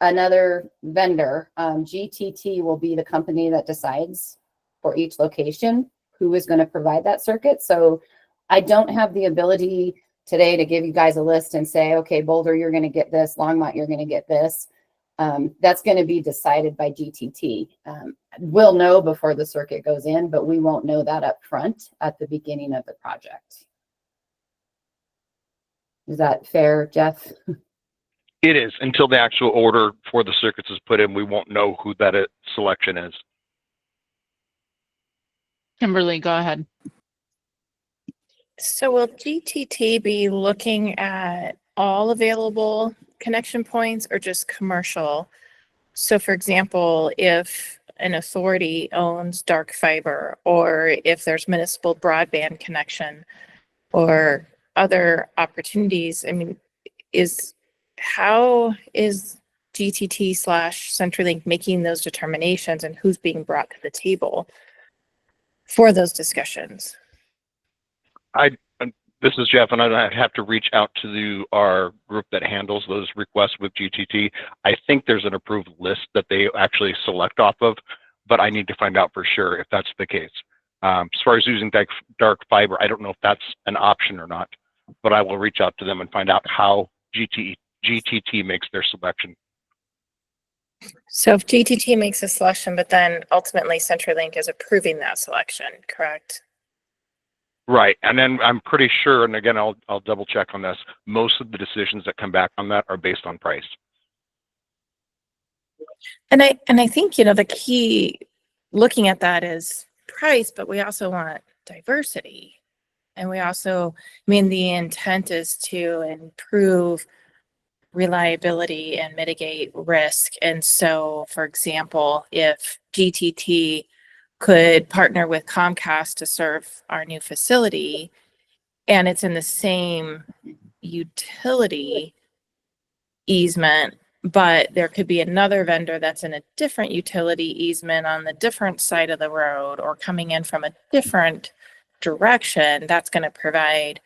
another vendor. GTT will be the company that decides for each location who is going to provide that circuit. So I don't have the ability today to give you guys a list and say, okay, Boulder, you're going to get this, Longmont, you're going to get this. That's going to be decided by GTT. We'll know before the circuit goes in, but we won't know that up front at the beginning of the project. Is that fair, Jeff? It is. Until the actual order for the circuits is put in, we won't know who that selection is. Kimberly, go ahead. So will GTT be looking at all available connection points or just commercial? So for example, if an authority owns dark fiber, or if there's municipal broadband connection or other opportunities, I mean, how is GTT / CenturyLink making those determinations, and who's being brought to the table for those discussions? This is Jeff, and I'd have to reach out to our group that handles those requests with GTT. I think there's an approved list that they actually select off of, but I need to find out for sure if that's the case. As far as using dark fiber, I don't know if that's an option or not, but I will reach out to them and find out how GTT makes their selection. So if GTT makes a selection, but then ultimately CenturyLink is approving that selection, correct? Right, and then I'm pretty sure, and again, I'll double check on this, most of the decisions that come back on that are based on price. And I think, the key looking at that is price, but we also want diversity. And we also, the intent is to improve reliability and mitigate risk. And so, for example, if GTT could partner with Comcast to serve our new facility and it's in the same utility easement, but there could be another vendor that's in a different utility easement on the different side of the road or coming in from a different direction, that's going to provide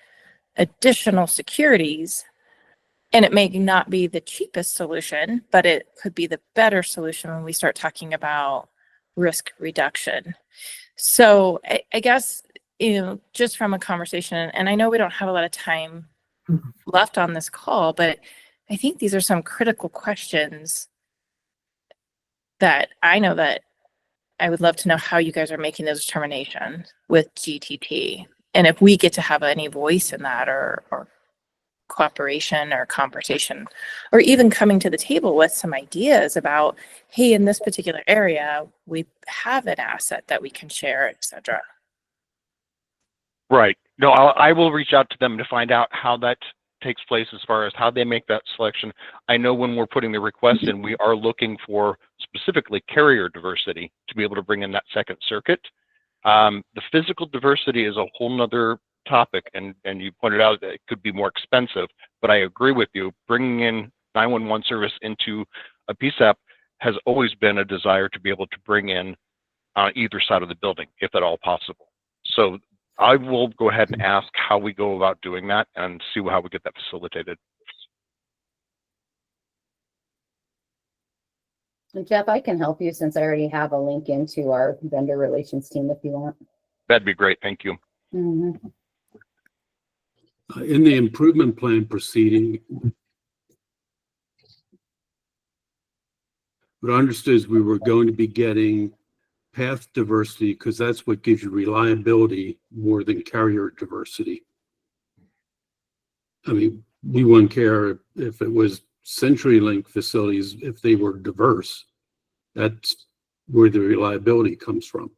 additional securities. And it may not be the cheapest solution, but it could be the better solution when we start talking about risk reduction. So I guess, just from a conversation, and I know we don't have a lot of time left on this call, but I think these are some critical questions that I know that I would love to know how you guys are making those determinations with GTT. And if we get to have any voice in that or cooperation or conversation, or even coming to the table with some ideas about, hey, in this particular area, we have an asset that we can share, etc. Right. No, I will reach out to them to find out how that takes place as far as how they make that selection. I know when we're putting the request in, we are looking for specifically carrier diversity to be able to bring in that second circuit. The physical diversity is a whole nother topic, and you pointed out that it could be more expensive, but I agree with you. Bringing in 911 service into a PSAP has always been a desire to be able to bring in on either side of the building, if at all possible. So I will go ahead and ask how we go about doing that and see how we get that facilitated. And Jeff, I can help you since I already have a link into our vendor relations team if you want. That'd be great. Thank you. Mm-hmm. In the improvement plan proceeding, what I understood is we were going to be getting path diversity because that's what gives you reliability more than carrier diversity. I mean, we wouldn't care if it was CenturyLink facilities, if they were diverse. That's where the reliability comes from.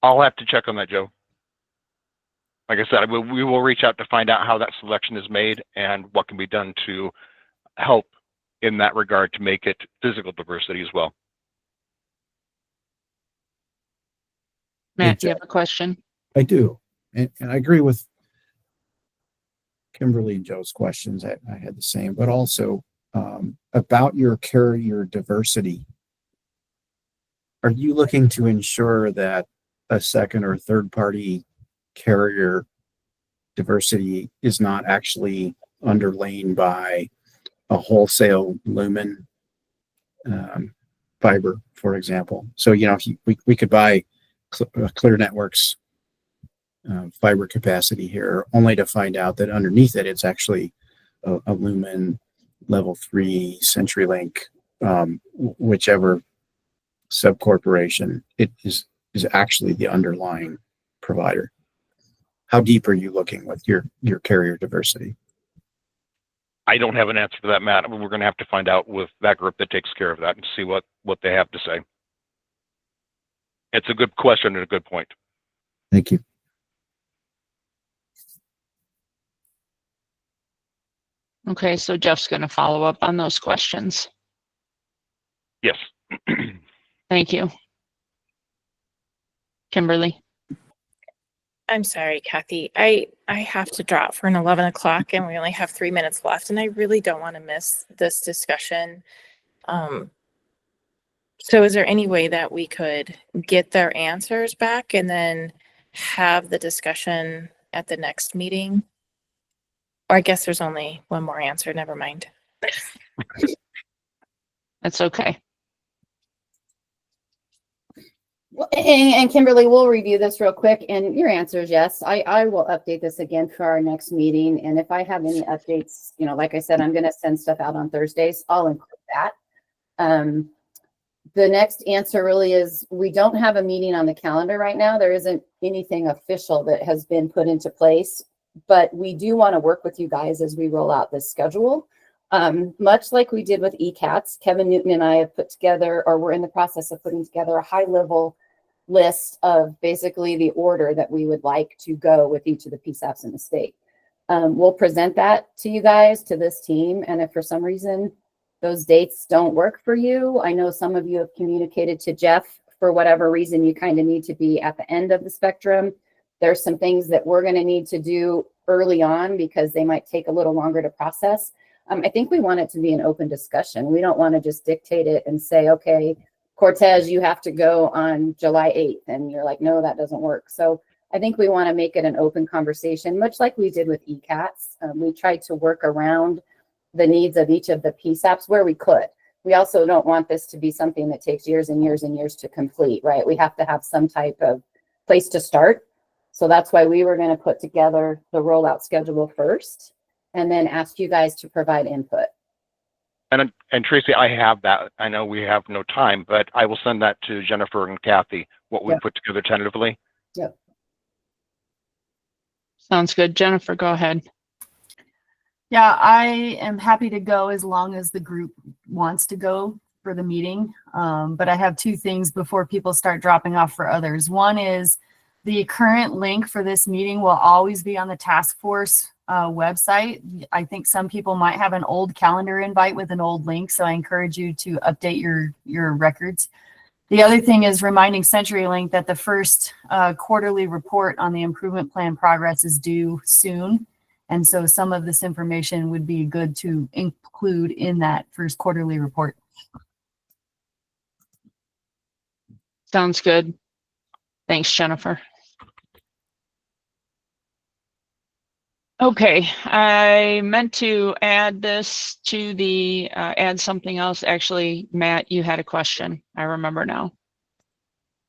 I'll have to check on that, Joe. Like I said, we will reach out to find out how that selection is made and what can be done to help in that regard to make it physical diversity as well. Matt, do you have a question? I do. And I agree with Kimberly and Joe's questions. I had the same, but also about your carrier diversity. Are you looking to ensure that a second or third party carrier diversity is not actually underlain by a wholesale lumen fiber, for example? So, if we could buy Clear Networks fiber capacity here, only to find out that underneath it, it's actually a lumen level 3 CenturyLink, whichever subcorporation it is actually the underlying provider. How deep are you looking with your carrier diversity? I don't have an answer for that, Matt. We're going to have to find out with that group that takes care of that and see what they have to say. It's a good question and a good point. Thank you. Okay, so Jeff's going to follow up on those questions. Yes. Thank you. Kimberly. I'm sorry, Kathy. I have to drop for an 11 o'clock and we only have 3 minutes left and I really don't want to miss this discussion. So is there any way that we could get their answers back and then have the discussion at the next meeting? Or I guess there's only one more answer. Never mind. That's okay. Well, and Kimberly, we'll review this real quick, and your answer is yes. I will update this again for our next meeting, and if I have any updates, like I said, I'm going to send stuff out on Thursdays. I'll include that. The next answer really is we don't have a meeting on the calendar right now. There isn't anything official that has been put into place, but we do want to work with you guys as we roll out this schedule. Much like we did with ECATS, Kevin Newton and I have put together, or we're in the process of putting together a high-level list of basically the order that we would like to go with each of the PSAPs in the state. We'll present that to you guys, to this team. And if for some reason those dates don't work for you, I know some of you have communicated to Jeff for whatever reason you kind of need to be at the end of the spectrum. There's some things that we're going to need to do early on because they might take a little longer to process. I think we want it to be an open discussion. We don't want to just dictate it and say, okay, Cortez, you have to go on July 8th. And you're like, no, that doesn't work. So I think we want to make it an open conversation, much like we did with ECATS. We tried to work around the needs of each of the PSAPs where we could. We also don't want this to be something that takes years and years and years to complete, right? We have to have some type of place to start. So that's why we were going to put together the rollout schedule first and then ask you guys to provide input. And Tracy, I have that. I know we have no time, but I will send that to Jennifer and Kathy, what we put together tentatively. Yep. Sounds good. Jennifer, go ahead. Yeah, I am happy to go as long as the group wants to go for the meeting. But I have two things before people start dropping off for others. One is the current link for this meeting will always be on the task force website. I think some people might have an old calendar invite with an old link, so I encourage you to update your records. The other thing is reminding CenturyLink that the first quarterly report on the improvement plan progress is due soon. And so some of this information would be good to include in that first quarterly report. Sounds good. Thanks, Jennifer. Okay, I meant to add this to the, add something else. Actually, Matt, you had a question. I remember now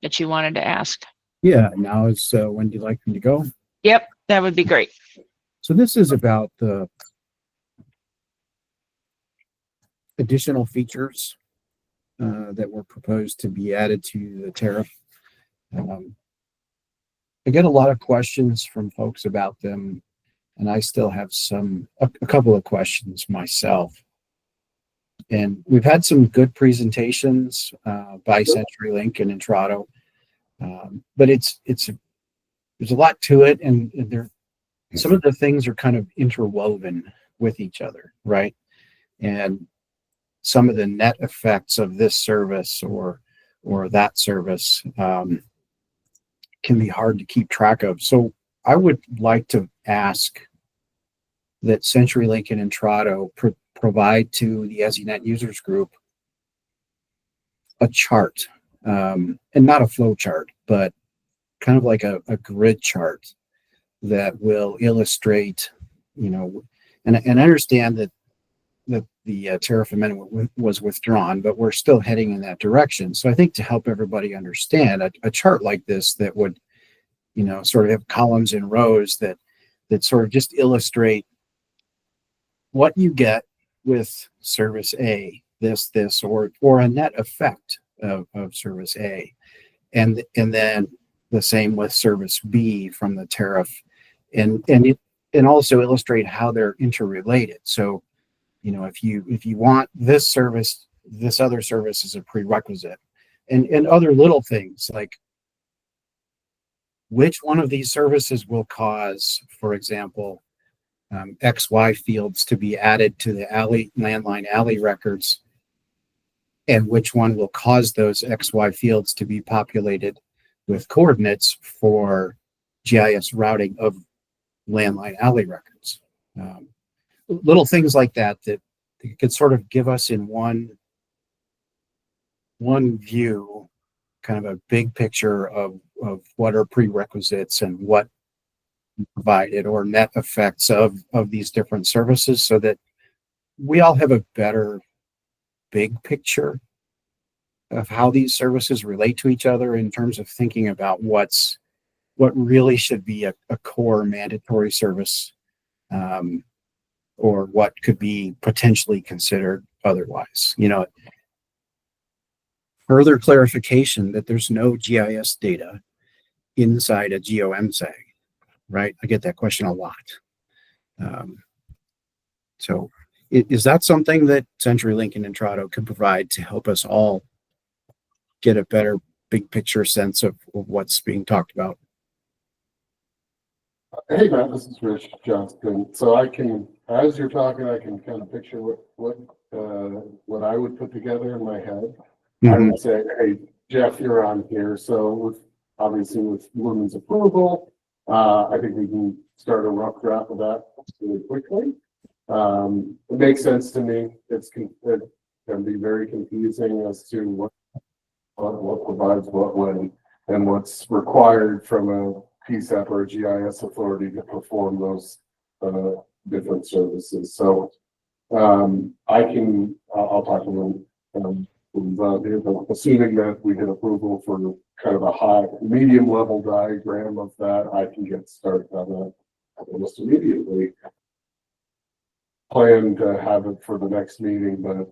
that you wanted to ask. Yeah, now is when do you like me to go? Yep, that would be great. So this is about the additional features that were proposed to be added to the tariff. I get a lot of questions from folks about them, and I still have a couple of questions myself. And we've had some good presentations by CenturyLink and Intrado, but there's a lot to it, and some of the things are kind of interwoven with each other, right? And some of the net effects of this service or that service can be hard to keep track of. So I would like to ask that CenturyLink and Intrado provide to the ESInet users group a chart, and not a flow chart, but kind of like a grid chart that will illustrate, and I understand that the tariff amendment was withdrawn, but we're still heading in that direction. So I think to help everybody understand a chart like this that would, sort of have columns and rows that sort of just illustrate what you get with service A, this, or a net effect of service A. And then the same with service B from the tariff. And also illustrate how they're interrelated. So, if you want this service, this other service is a prerequisite, and other little things like which one of these services will cause, for example, XY fields to be added to the landline alley records, and which one will cause those XY fields to be populated with coordinates for GIS routing of landline alley records. Little things like that could sort of give us in one view kind of a big picture of what are prerequisites and what provided or net effects of these different services, so that we all have a better big picture of how these services relate to each other in terms of thinking about what really should be a core mandatory service, or what could be potentially considered otherwise. Further clarification that there's no GIS data inside a GOMSAG, right? I get that question a lot. So is that something that CenturyLink and Intrado can provide to help us all get a better big picture sense of what's being talked about. Hey Matt, this is Rich Johnston. So I can, as you're talking, I can kind of picture what I would put together in my head. I would say, hey, Jeff, you're on here. So obviously with Lumen's approval, I think we can start a rough draft of that really quickly. It makes sense to me. It can be very confusing as to what provides what when and what's required from a PSAP or a GIS authority to perform those different services. So I'll talk to them here, but assuming that we get approval for kind of a medium level diagram of that, I can get started on that almost immediately. Plan to have it for the next meeting, but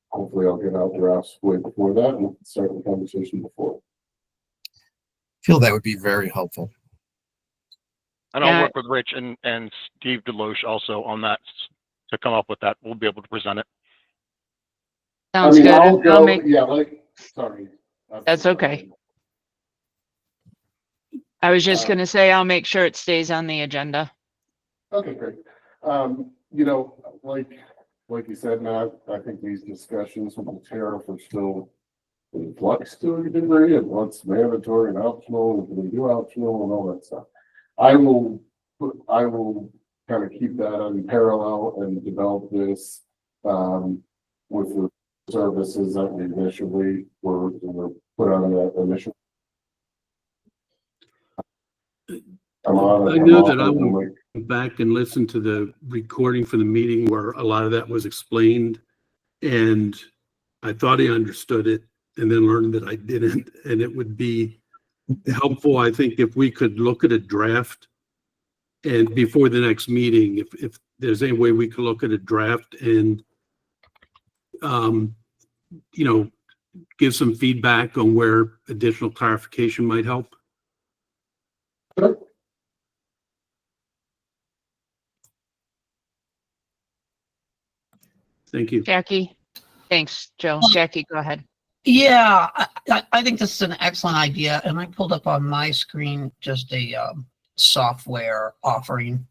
hopefully I'll get out drafts way before that and start the conversation before. I feel that would be very helpful. And I'll work with Rich and Steve Deloche also on that to come up with that. We'll be able to present it. Sounds good. I'll go, sorry. That's okay. I was just going to say, I'll make sure it stays on the agenda. Okay, great. Like you said, Matt, I think these discussions with the tariff are still in flux to a degree, and what's mandatory and optional, and can we do optional and all that stuff. I will kind of keep that on parallel and develop this with the services that we initially were put on that initial. I know that I went back and listened to the recording for the meeting where a lot of that was explained, and I thought I understood it and then learned that I didn't. And it would be helpful, I think, if we could look at a draft and before the next meeting, if there's any way we could look at a draft and give some feedback on where additional clarification might help. Thank you. Jackie. Thanks, Joe. Jackie, go ahead. Yeah, I think this is an excellent idea. And I pulled up on my screen just a software offering,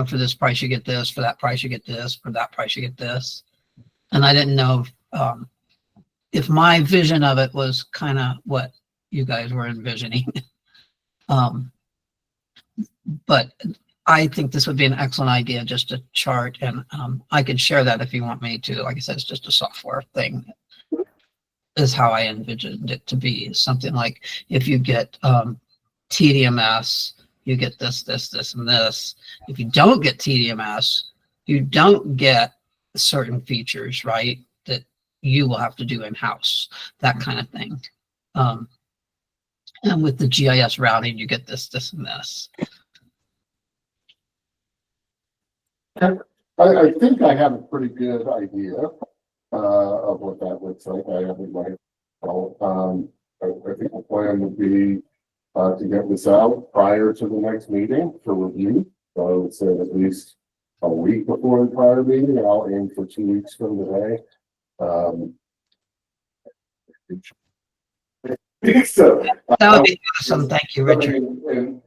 for this price you get this, for that price you get this, for that price you get this. And I didn't know if my vision of it was kind of what you guys were envisioning. But I think this would be an excellent idea, just a chart, and I could share that if you want me to. Like I said, it's just a software thing. Is how I envisioned it to be. Something like if you get TDMS, you get this, this, this, and this. If you don't get TDMS, you don't get certain features, right, that you will have to do in-house, that kind of thing. And with the GIS routing, you get this, this, and this. I think I have a pretty good idea of what that looks like. I have in my head. I think the plan would be to get this out prior to the next meeting for review. So I would say at least a week before the prior meeting, and I'll aim for 2 weeks from today. So that would be awesome. Thank you, Richard.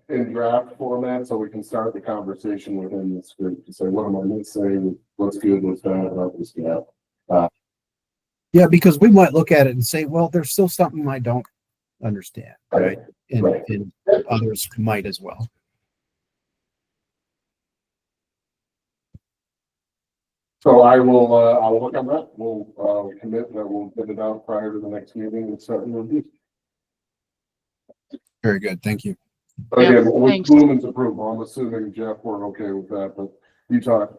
In draft format, so we can start the conversation within this group to say, what am I missing? What's good? What's bad about this gap? Yeah, because we might look at it and say, well, there's still something I don't understand, right? And others might as well. So I'll look on that. We'll commit that we'll get it out prior to the next meeting and start the review. Very good. Thank you. Again, with Lumen's approval, I'm assuming, Jeff, we're okay with that, but you talk.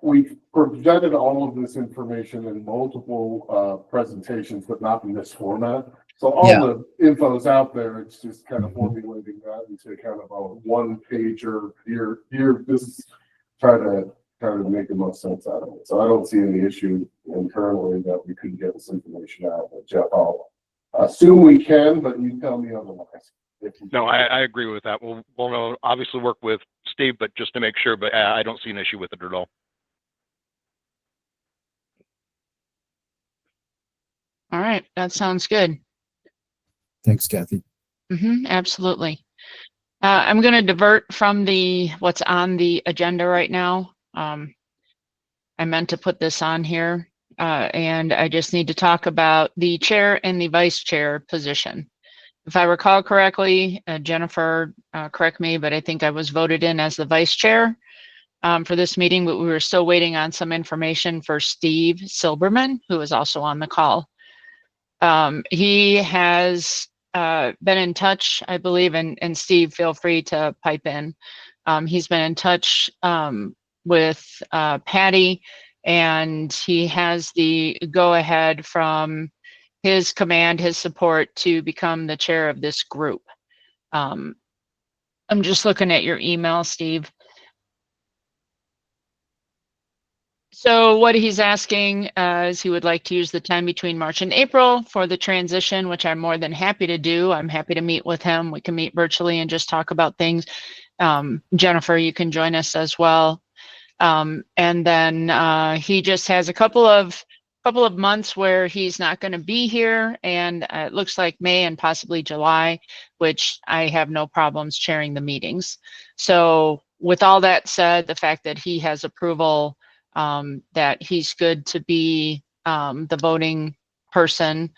We presented all of this information in multiple presentations, but not in this format. So all the info is out there. It's just kind of formulating that into kind of a one-pager. Here, this is try to make the most sense out of it. So I don't see any issue internally that we couldn't get this information out. But Jeff, I'll assume we can, but you tell me otherwise. No, I agree with that. We'll obviously work with Steve, but just to make sure, but I don't see an issue with it at all. All right, that sounds good. Thanks, Kathy. Absolutely. I'm going to divert from what's on the agenda right now. I meant to put this on here, and I just need to talk about the chair and the vice chair position. If I recall correctly, Jennifer, correct me, but I think I was voted in as the vice chair for this meeting, but we were still waiting on some information for Steve Silberman, who is also on the call. He has been in touch, I believe, and Steve, feel free to pipe in. He's been in touch with Patty, and he has the go-ahead from his command, his support to become the chair of this group. I'm just looking at your email, Steve. So what he's asking is he would like to use the time between March and April for the transition, which I'm more than happy to do. I'm happy to meet with him. We can meet virtually and just talk about things. Jennifer, you can join us as well. And then he just has a couple of months where he's not going to be here, and it looks like May and possibly July, which I have no problems chairing the meetings. So with all that said, the fact that he has approval that he's good to be the voting person,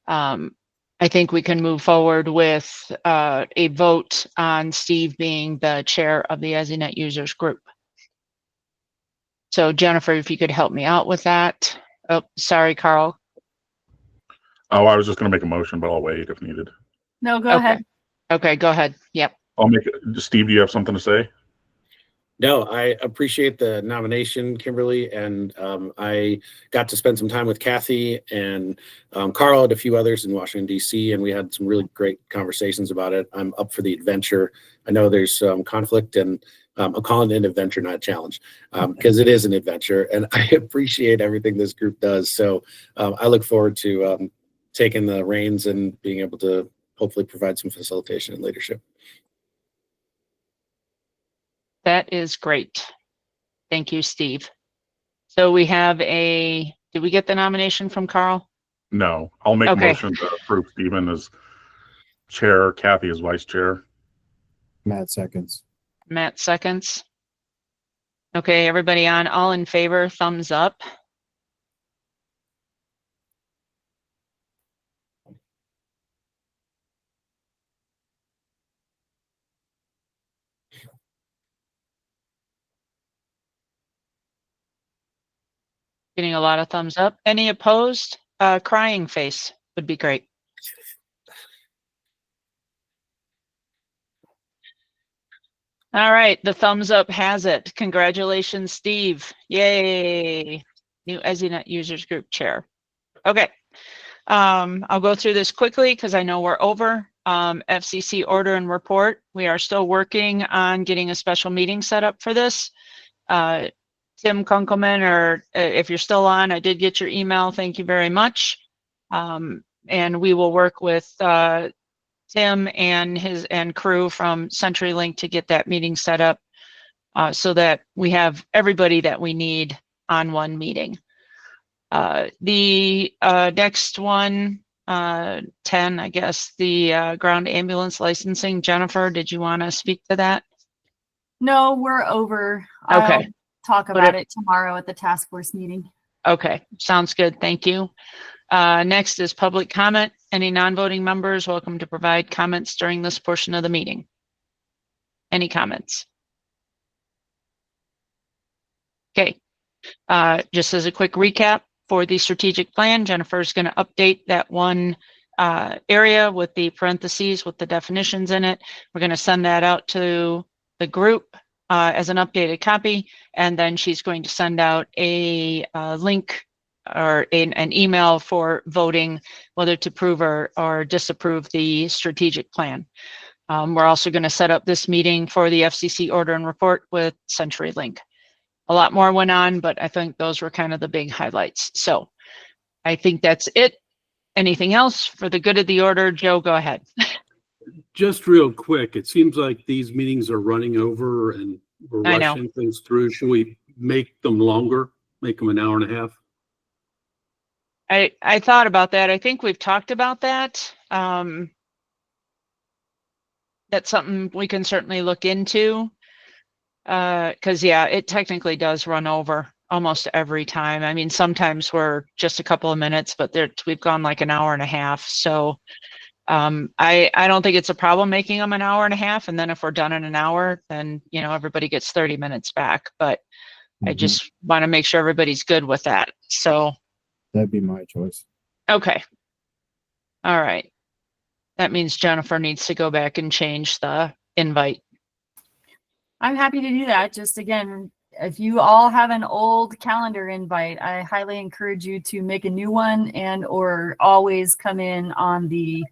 I think we can move forward with a vote on Steve being the chair of the ESInet users group. So Jennifer, if you could help me out with that. Oh, sorry, Carl. Oh, I was just going to make a motion, but I'll wait if needed. No, go ahead. Okay, go ahead. Yep. I'll make it. Steve, do you have something to say? No, I appreciate the nomination, Kimberly, and I got to spend some time with Kathy and Carl and a few others in Washington, D.C., and we had some really great conversations about it. I'm up for the adventure. I know there's some conflict, and I'm calling it an adventure, not a challenge, because it is an adventure, and I appreciate everything this group does. So I look forward to taking the reins and being able to hopefully provide some facilitation and leadership. That is great. Thank you, Steve. So we have did we get the nomination from Carl? No, I'll make a Okay. motion to approve Stephen as chair, Kathy as vice chair. Matt seconds. Matt seconds. Okay, everybody on, all in favor, thumbs up. Getting a lot of thumbs up. Any opposed? Crying face would be great. All right, the thumbs up has it. Congratulations, Steve. Yay. New ESInet users group chair. Okay. I'll go through this quickly because I know we're over. FCC order and report. We are still working on getting a special meeting set up for this. Tim Kunkelman, or if you're still on, I did get your email. Thank you very much. And we will work with Tim and crew from CenturyLink to get that meeting set up so that we have everybody that we need on one meeting. The next one, 10, I guess, the ground ambulance licensing. Jennifer, did you want to speak to that? No, we're over. Okay. I'll talk about it tomorrow at the task force meeting. Okay, sounds good. Thank you. Next is public comment. Any non-voting members welcome to provide comments during this portion of the meeting. Any comments? Okay, just as a quick recap for the strategic plan, Jennifer is going to update that one area with the parentheses with the definitions in it. We're going to send that out to the group as an updated copy, and then she's going to send out a link or an email for voting whether to approve or disapprove the strategic plan. We're also going to set up this meeting for the FCC order and report with CenturyLink. A lot more went on, but I think those were kind of the big highlights. So I think that's it. Anything else for the good of the order? Joe, go ahead. Just real quick, it seems like these meetings are running over and we're I know. rushing things through. Should we make them longer, make them an hour and a half? I thought about that. I think we've talked about that. that's something we can certainly look into. Cause yeah, it technically does run over almost every time. I mean, sometimes we're just a couple of minutes, but we've gone like an hour and a half. So I don't think it's a problem making them an hour and a half. And then if we're done in an hour, then, you know, everybody gets 30 minutes back. But I just want to make sure everybody's good with that. So That'd be my choice. okay. All right. That means Jennifer needs to go back and change the invite. I'm happy to do that. Just again, if you all have an old calendar invite, I highly encourage you to make a new one and or always come in on the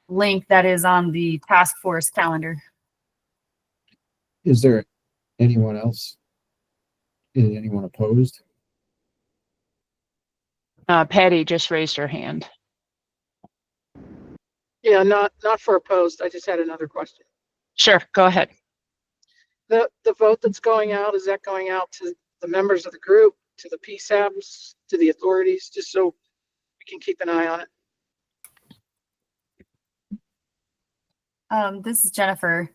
link that is on the task force calendar. Is there anyone else? Is anyone opposed? Patty just raised her hand. Yeah, not for opposed. I just had another question. Sure, go ahead. The vote that's going out, is that going out to the members of the group, to the PSAPs, to the authorities, just so we can keep an eye on it? This is Jennifer.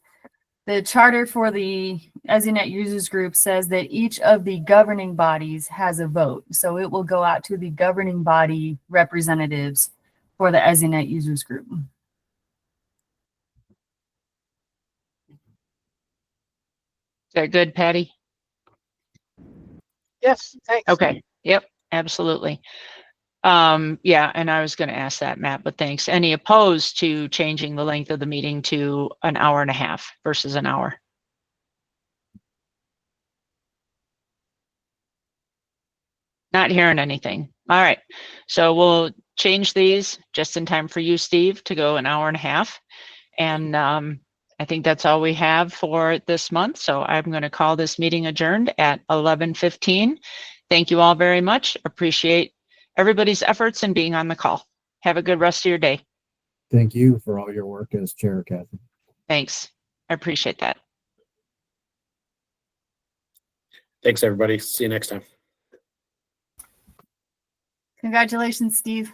The charter for the ESInet users group says that each of the governing bodies has a vote. So it will go out to the governing body representatives for the ESInet users group. Is that good, Patty? Yes, thanks. Okay. Yep, absolutely. Yeah, and I was going to ask that, Matt, but thanks. Any opposed to changing the length of the meeting to an hour and a half versus an hour? Not hearing anything. All right. So we'll change these just in time for you, Steve, to go an hour and a half. And I think that's all we have for this month. So I'm going to call this meeting adjourned at 11:15. Thank you all very much. Appreciate everybody's efforts in being on the call. Have a good rest of your day. Thank you for all your work as chair, Kathy. Thanks. I appreciate that. Thanks, everybody. See you next time. Congratulations, Steve.